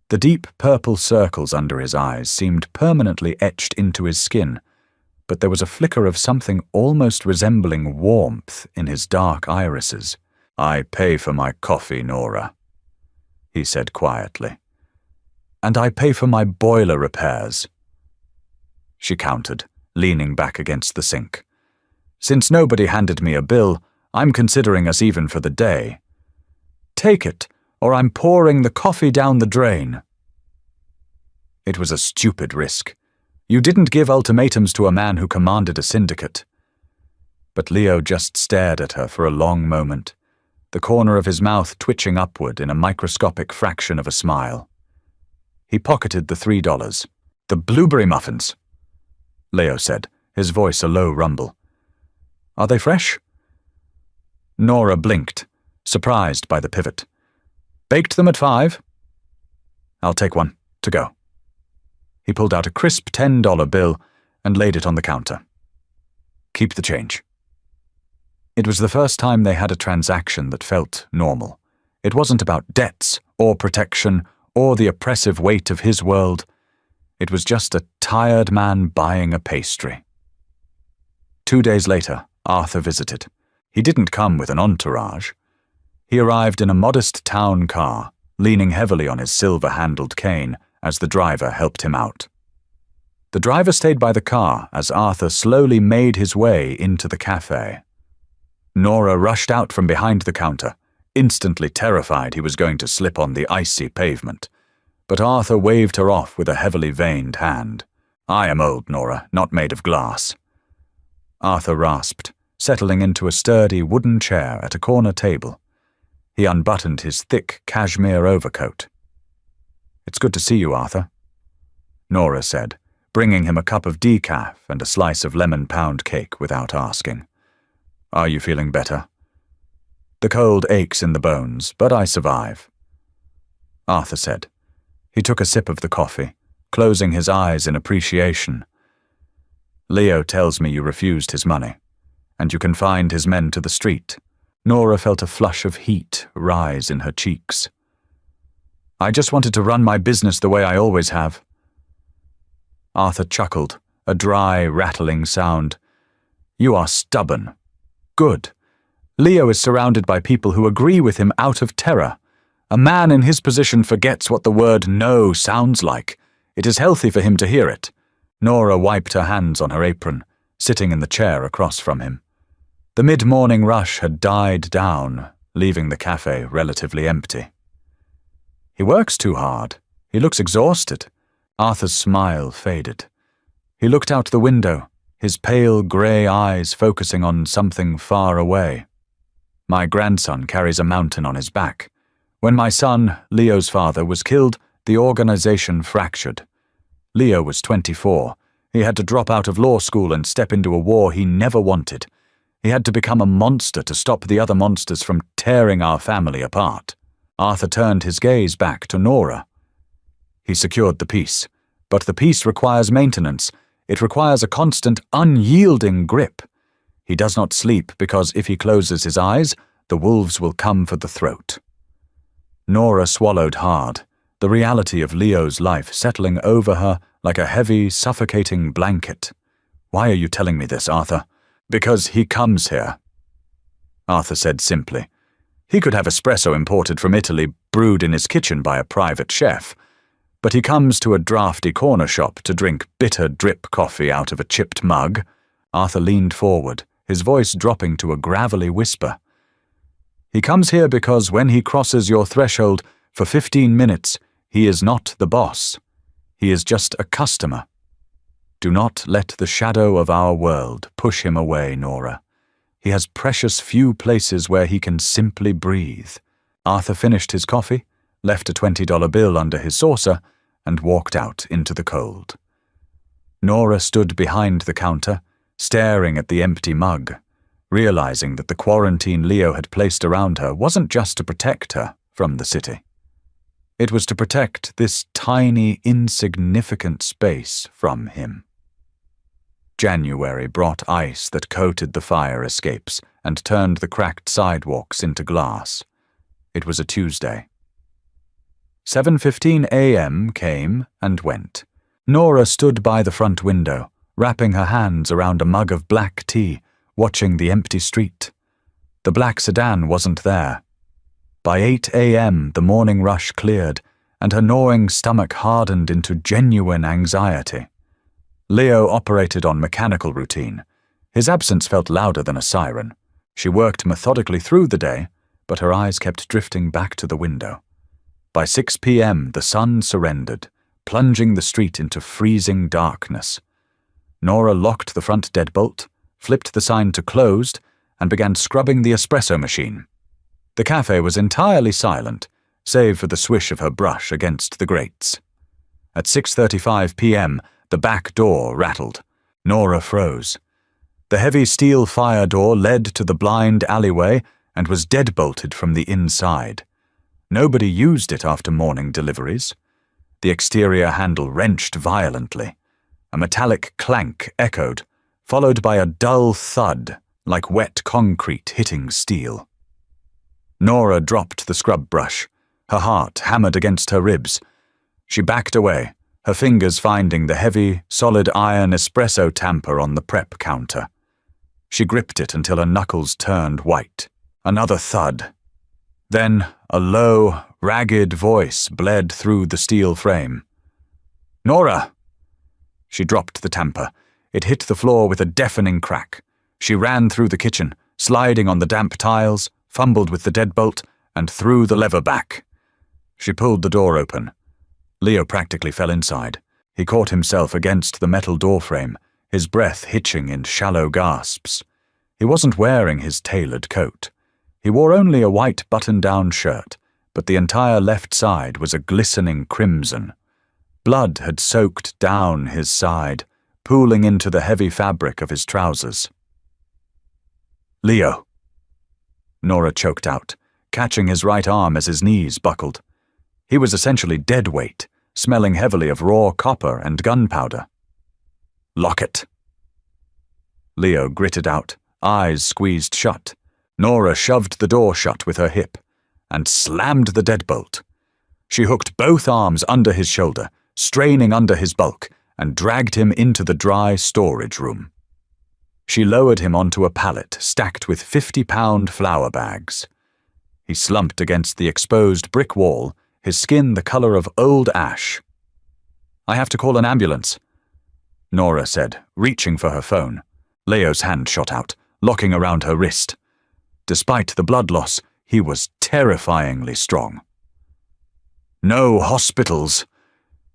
The deep purple circles under his eyes seemed permanently etched into his skin, but there was a flicker of something almost resembling warmth in his dark irises. "I pay for my coffee, Nora," he said quietly. "And I pay for my boiler repairs," she countered, leaning back against the sink. "Since nobody handed me a bill, I'm considering us even for the day. Take it, or I'm pouring the coffee down the drain." It was a stupid risk. You didn't give ultimatums to a man who commanded a syndicate. But Leo just stared at her for a long moment, the corner of his mouth twitching upward in a microscopic fraction of a smile. He pocketed the $3. "The blueberry muffins," Leo said, his voice a low rumble. "Are they fresh?" Nora blinked, surprised by the pivot. "Baked them at 5? "I'll take one, to go." He pulled out a crisp $10 bill and laid it on the counter. "Keep the change." It was the first time they had a transaction that felt normal. It wasn't about debts or protection or the oppressive weight of his world. It was just a tired man buying a pastry. 2 days later, Arthur visited. He didn't come with an entourage. He arrived in a modest town car, leaning heavily on his silver-handled cane as the driver helped him out. The driver stayed by the car as Arthur slowly made his way into the cafe. Nora rushed out from behind the counter, instantly terrified he was going to slip on the icy pavement. But Arthur waved her off with a heavily veined hand. "I am old, Nora, not made of glass." Arthur rasped, settling into a sturdy wooden chair at a corner table. He unbuttoned his thick cashmere overcoat. "It's good to see you, Arthur," Nora said, bringing him a cup of decaf and a slice of lemon pound cake without asking. "Are you feeling better?" "The cold aches in the bones, but I survive," Arthur said. He took a sip of the coffee, closing his eyes in appreciation. "Leo tells me you refused his money, and you confined his men to the street." Nora felt a flush of heat rise in her cheeks. "I just wanted to run my business the way I always have." Arthur chuckled, a dry, rattling sound. "You are stubborn. Good. Leo is surrounded by people who agree with him out of terror. A man in his position forgets what the word no sounds like. It is healthy for him to hear it." Nora wiped her hands on her apron, sitting in the chair across from him. The mid-morning rush had died down, leaving the cafe relatively empty. "He works too hard. He looks exhausted." Arthur's smile faded. He looked out the window, his pale grey eyes focusing on something far away. "My grandson carries a mountain on his back. When my son, Leo's father, was killed, the organization fractured. Leo was 24. He had to drop out of law school and step into a war he never wanted. He had to become a monster to stop the other monsters from tearing our family apart." Arthur turned his gaze back to Nora. "He secured the peace, but the peace requires maintenance. It requires a constant, unyielding grip. He does not sleep because if he closes his eyes, the wolves will come for the throat." Nora swallowed hard, the reality of Leo's life settling over her like a heavy, suffocating blanket. "Why are you telling me this, Arthur?" "Because he comes here," Arthur said simply. "He could have espresso imported from Italy, brewed in his kitchen by a private chef. but he comes to a drafty corner shop to drink bitter drip coffee out of a chipped mug. Arthur leaned forward, his voice dropping to a gravelly whisper. He comes here because when he crosses your threshold for 15 minutes, he is not the boss. He is just a customer. Do not let the shadow of our world push him away, Nora. He has precious few places where he can simply breathe. Arthur finished his coffee, left a $20 bill under his saucer, and walked out into the cold. Nora stood behind the counter, staring at the empty mug, realizing that the quarantine Leo had placed around her wasn't just to protect her from the city. It was to protect this tiny, insignificant space from him. January brought ice that coated the fire escapes and turned the cracked sidewalks into glass. It was a Tuesday. 7:15 a.m. came and went. Nora stood by the front window, wrapping her hands around a mug of black tea, watching the empty street. The black sedan wasn't there. By 8 a.m. the morning rush cleared, and her gnawing stomach hardened into genuine anxiety. Leo operated on mechanical routine. His absence felt louder than a siren. She worked methodically through the day, but her eyes kept drifting back to the window. By 6 p.m. the sun surrendered, plunging the street into freezing darkness. Nora locked the front deadbolt, flipped the sign to closed, and began scrubbing the espresso machine. The cafe was entirely silent, save for the swish of her brush against the grates. At 6:35 p.m., the back door rattled. Nora froze. The heavy steel fire door led to the blind alleyway and was deadbolted from the inside. Nobody used it after morning deliveries. The exterior handle wrenched violently. A metallic clank echoed, followed by a dull thud like wet concrete hitting steel. Nora dropped the scrub brush. Her heart hammered against her ribs. She backed away, her fingers finding the heavy, solid iron espresso tamper on the prep counter. She gripped it until her knuckles turned white. Another thud. Then a low, ragged voice bled through the steel frame. "Nora!" She dropped the tamper. It hit the floor with a deafening crack. She ran through the kitchen, sliding on the damp tiles, fumbled with the deadbolt, and threw the lever back. She pulled the door open. Leo practically fell inside. He caught himself against the metal doorframe, his breath hitching in shallow gasps. He wasn't wearing his tailored coat. He wore only a white button-down shirt, but the entire left side was a glistening crimson. Blood had soaked down his side, pooling into the heavy fabric of his trousers. "Leo!" Nora choked out, catching his right arm as his knees buckled. He was essentially dead weight, smelling heavily of raw copper and gunpowder. "Lock it." Leo gritted out, eyes squeezed shut. Nora shoved the door shut with her hip and slammed the deadbolt. She hooked both arms under his shoulder, straining under his bulk, and dragged him into the dry storage room. She lowered him onto a pallet stacked with 50-pound flour bags. He slumped against the exposed brick wall, his skin the color of old ash. "I have to call an ambulance," Nora said, reaching for her phone. Leo's hand shot out, locking around her wrist. Despite the blood loss, he was terrifyingly strong. "No hospitals,"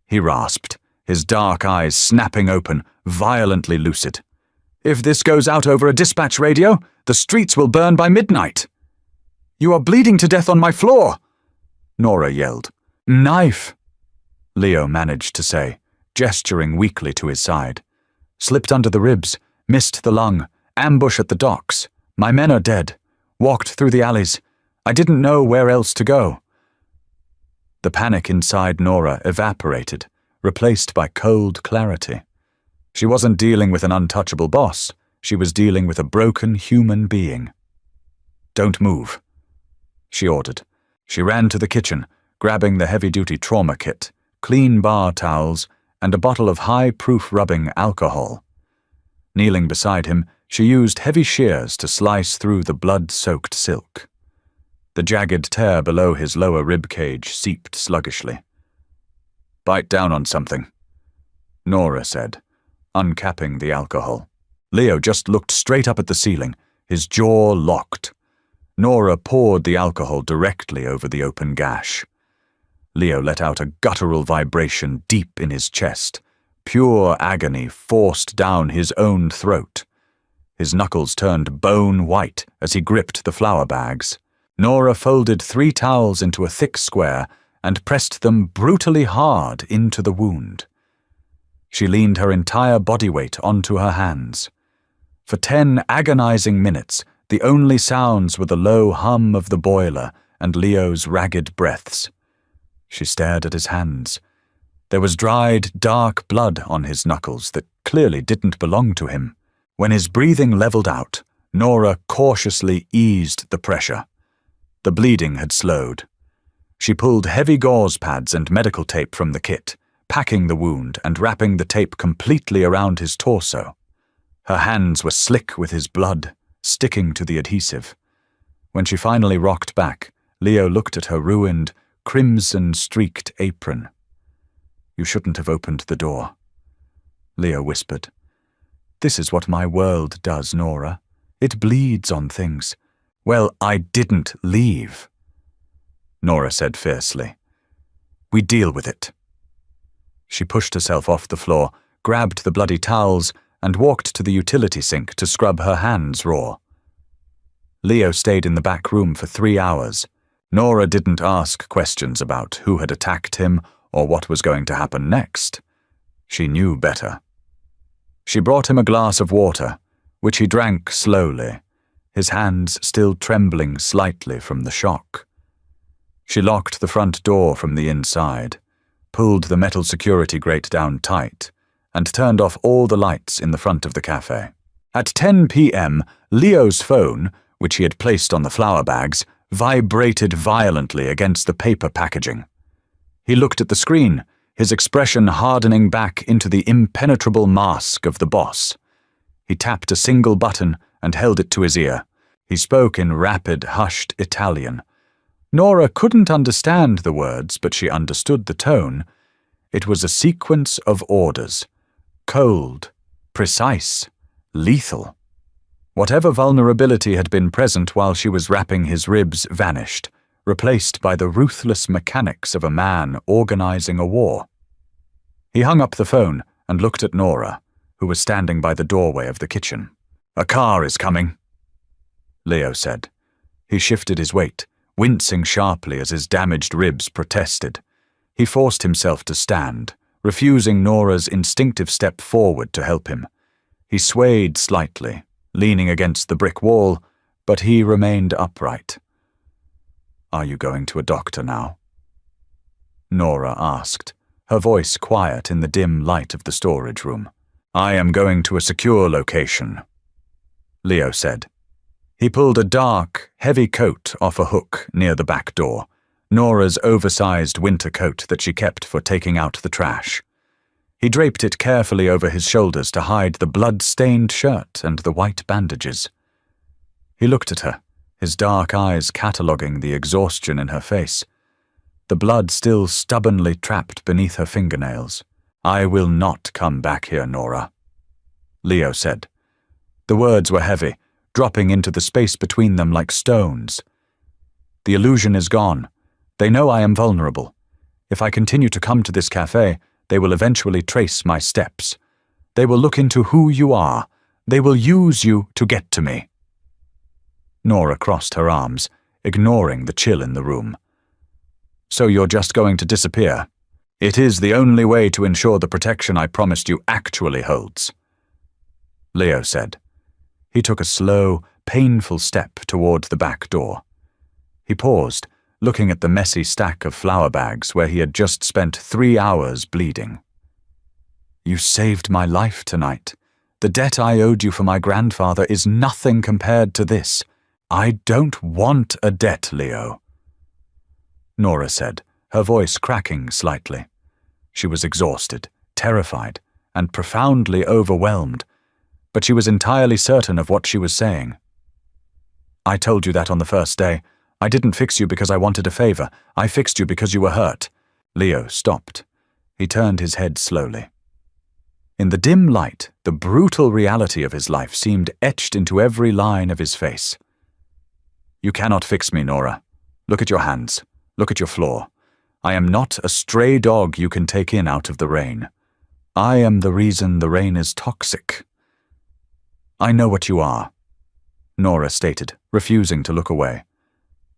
he rasped, his dark eyes snapping open, violently lucid. "If this goes out over a dispatch radio, the streets will burn by midnight." "You are bleeding to death on my floor," Nora yelled. "Knife," Leo managed to say, gesturing weakly to his side. "Slipped under the ribs, missed the lung, ambush at the docks. My men are dead. Walked through the alleys. I didn't know where else to go." The panic inside Nora evaporated, replaced by cold clarity. She wasn't dealing with an untouchable boss. She was dealing with a broken human being. "Don't move," she ordered. She ran to the kitchen, grabbing the heavy-duty trauma kit, clean bar towels, and a bottle of high-proof rubbing alcohol. Kneeling beside him, she used heavy shears to slice through the blood-soaked silk. The jagged tear below his lower rib cage seeped sluggishly. Bite down on something, Nora said, uncapping the alcohol. Leo just looked straight up at the ceiling, his jaw locked. Nora poured the alcohol directly over the open gash. Leo let out a guttural vibration deep in his chest. Pure agony forced down his own throat. His knuckles turned bone white as he gripped the flour bags. Nora folded 3 towels into a thick square and pressed them brutally hard into the wound. She leaned her entire body weight onto her hands. For 10 agonizing minutes, the only sounds were the low hum of the boiler and Leo's ragged breaths. She stared at his hands. There was dried, dark blood on his knuckles that clearly didn't belong to him. When his breathing leveled out, Nora cautiously eased the pressure. The bleeding had slowed. She pulled heavy gauze pads and medical tape from the kit, packing the wound and wrapping the tape completely around his torso. Her hands were slick with his blood, sticking to the adhesive. When she finally rocked back, Leo looked at her ruined, crimson-streaked apron. "You shouldn't have opened the door," Leo whispered. "This is what my world does, Nora. It bleeds on things." "Well, I didn't leave," Nora said fiercely. "We deal with it." She pushed herself off the floor, grabbed the bloody towels, and walked to the utility sink to scrub her hands raw. Leo stayed in the back room for 3 hours. Nora didn't ask questions about who had attacked him or what was going to happen next. She knew better. She brought him a glass of water, which he drank slowly, his hands still trembling slightly from the shock. She locked the front door from the inside, pulled the metal security grate down tight, and turned off all the lights in the front of the cafe. At 10 p.m., Leo's phone, which he had placed on the flour bags, vibrated violently against the paper packaging. He looked at the screen, his expression hardening back into the impenetrable mask of the boss. He tapped a single button and held it to his ear. He spoke in rapid, hushed Italian. Nora couldn't understand the words, but she understood the tone. It was a sequence of orders. Cold, precise, lethal. Whatever vulnerability had been present while she was wrapping his ribs vanished, replaced by the ruthless mechanics of a man organizing a war. He hung up the phone and looked at Nora, who was standing by the doorway of the kitchen. "A car is coming," Leo said. He shifted his weight, wincing sharply as his damaged ribs protested. He forced himself to stand, refusing Nora's instinctive step forward to help him. He swayed slightly, leaning against the brick wall, but he remained upright. "Are you going to a doctor now?" Nora asked, her voice quiet in the dim light of the storage room. "I am going to a secure location," Leo said. He pulled a dark, heavy coat off a hook near the back door, Nora's oversized winter coat that she kept for taking out the trash. He draped it carefully over his shoulders to hide the blood-stained shirt and the white bandages. He looked at her, his dark eyes cataloguing the exhaustion in her face. The blood still stubbornly trapped beneath her fingernails. "I will not come back here, Nora," Leo said. The words were heavy, dropping into the space between them like stones. "The illusion is gone. They know I am vulnerable. If I continue to come to this cafe, they will eventually trace my steps. They will look into who you are. They will use you to get to me." Nora crossed her arms, ignoring the chill in the room. "So you're just going to disappear? It is the only way to ensure the protection I promised you actually holds," Leo said. He took a slow, painful step toward the back door. He paused, looking at the messy stack of flour bags where he had just spent 3 hours bleeding. "You saved my life tonight. The debt I owed you for my grandfather is nothing compared to this. I don't want a debt, Leo," Nora said, her voice cracking slightly. She was exhausted, terrified, and profoundly overwhelmed, but she was entirely certain of what she was saying. "I told you that on the first day. I didn't fix you because I wanted a favor. I fixed you because you were hurt." Leo stopped. He turned his head slowly. In the dim light, the brutal reality of his life seemed etched into every line of his face. "You cannot fix me, Nora. Look at your hands. Look at your floor. I am not a stray dog you can take in out of the rain. I am the reason the rain is toxic." "I know what you are," Nora stated, refusing to look away.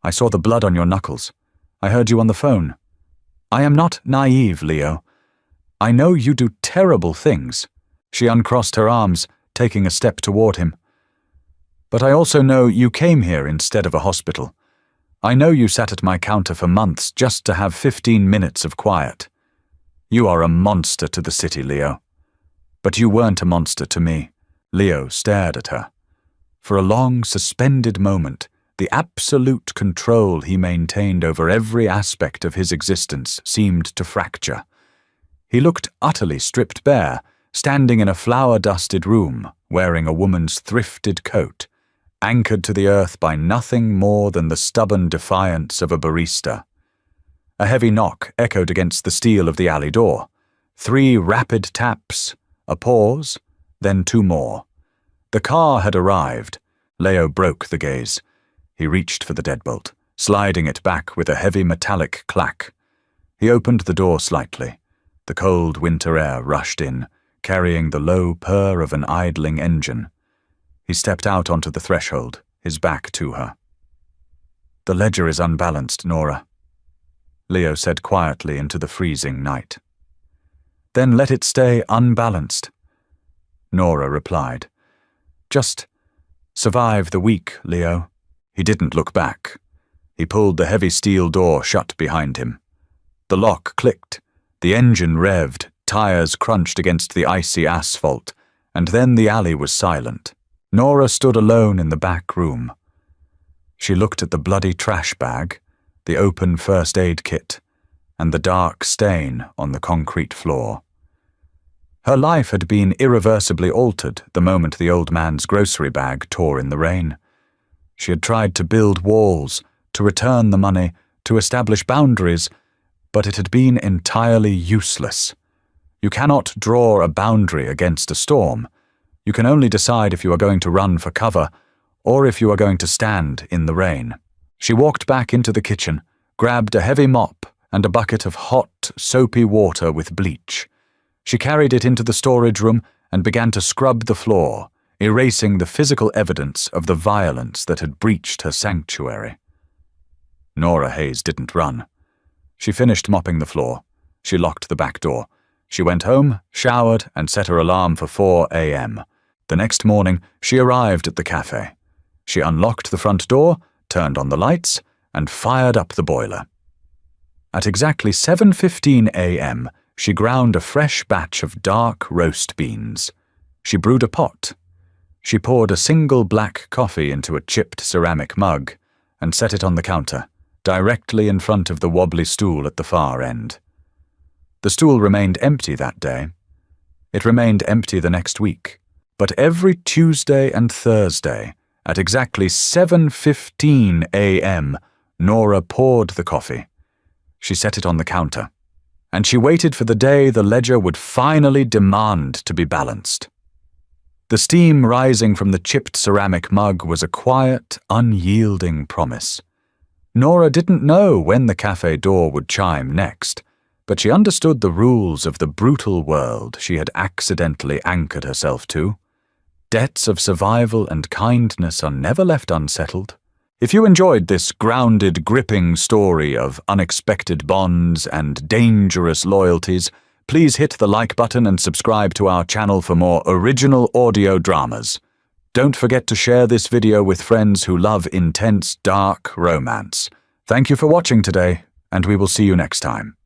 "I saw the blood on your knuckles. I heard you on the phone. I am not naive, Leo. I know you do terrible things." She uncrossed her arms, taking a step toward him. "But I also know you came here instead of a hospital. I know you sat at my counter for months just to have 15 minutes of quiet. You are a monster to the city, Leo. But you weren't a monster to me." Leo stared at her. For a long, suspended moment, the absolute control he maintained over every aspect of his existence seemed to fracture. He looked utterly stripped bare, standing in a flour-dusted room, wearing a woman's thrifted coat, anchored to the earth by nothing more than the stubborn defiance of a barista. A heavy knock echoed against the steel of the alley door. 3 rapid taps, a pause, then 2 more. The car had arrived. Leo broke the gaze. He reached for the deadbolt, sliding it back with a heavy metallic clack. He opened the door slightly. The cold winter air rushed in, carrying the low purr of an idling engine. He stepped out onto the threshold, his back to her. "The ledger is unbalanced, Nora," Leo said quietly into the freezing night. "Then let it stay unbalanced," Nora replied. "Just survive the week, Leo." He didn't look back. He pulled the heavy steel door shut behind him. The lock clicked. The engine revved, tires crunched against the icy asphalt, and then the alley was silent. Nora stood alone in the back room. She looked at the bloody trash bag, the open first aid kit, and the dark stain on the concrete floor. Her life had been irreversibly altered the moment the old man's grocery bag tore in the rain. She had tried to build walls, to return the money, to establish boundaries, but it had been entirely useless. You cannot draw a boundary against a storm. You can only decide if you are going to run for cover or if you are going to stand in the rain. She walked back into the kitchen, grabbed a heavy mop and a bucket of hot, soapy water with bleach. She carried it into the storage room and began to scrub the floor, erasing the physical evidence of the violence that had breached her sanctuary. Nora Hayes didn't run. She finished mopping the floor. She locked the back door. She went home, showered, and set her alarm for 4 a.m. The next morning, she arrived at the cafe. She unlocked the front door, turned on the lights, and fired up the boiler. At exactly 7:15 a.m., she ground a fresh batch of dark roast beans. She brewed a pot. She poured a single black coffee into a chipped ceramic mug and set it on the counter, directly in front of the wobbly stool at the far end. The stool remained empty that day. It remained empty the next week. But every Tuesday and Thursday, at exactly 7:15 a.m., Nora poured the coffee. She set it on the counter, and she waited for the day the ledger would finally demand to be balanced. The steam rising from the chipped ceramic mug was a quiet, unyielding promise. Nora didn't know when the cafe door would chime next, but she understood the rules of the brutal world she had accidentally anchored herself to. Debts of survival and kindness are never left unsettled. If you enjoyed this grounded, gripping story of unexpected bonds and dangerous loyalties, please hit the like button and subscribe to our channel for more original audio dramas. Don't forget to share this video with friends who love intense, dark romance. Thank you for watching today, and we will see you next time.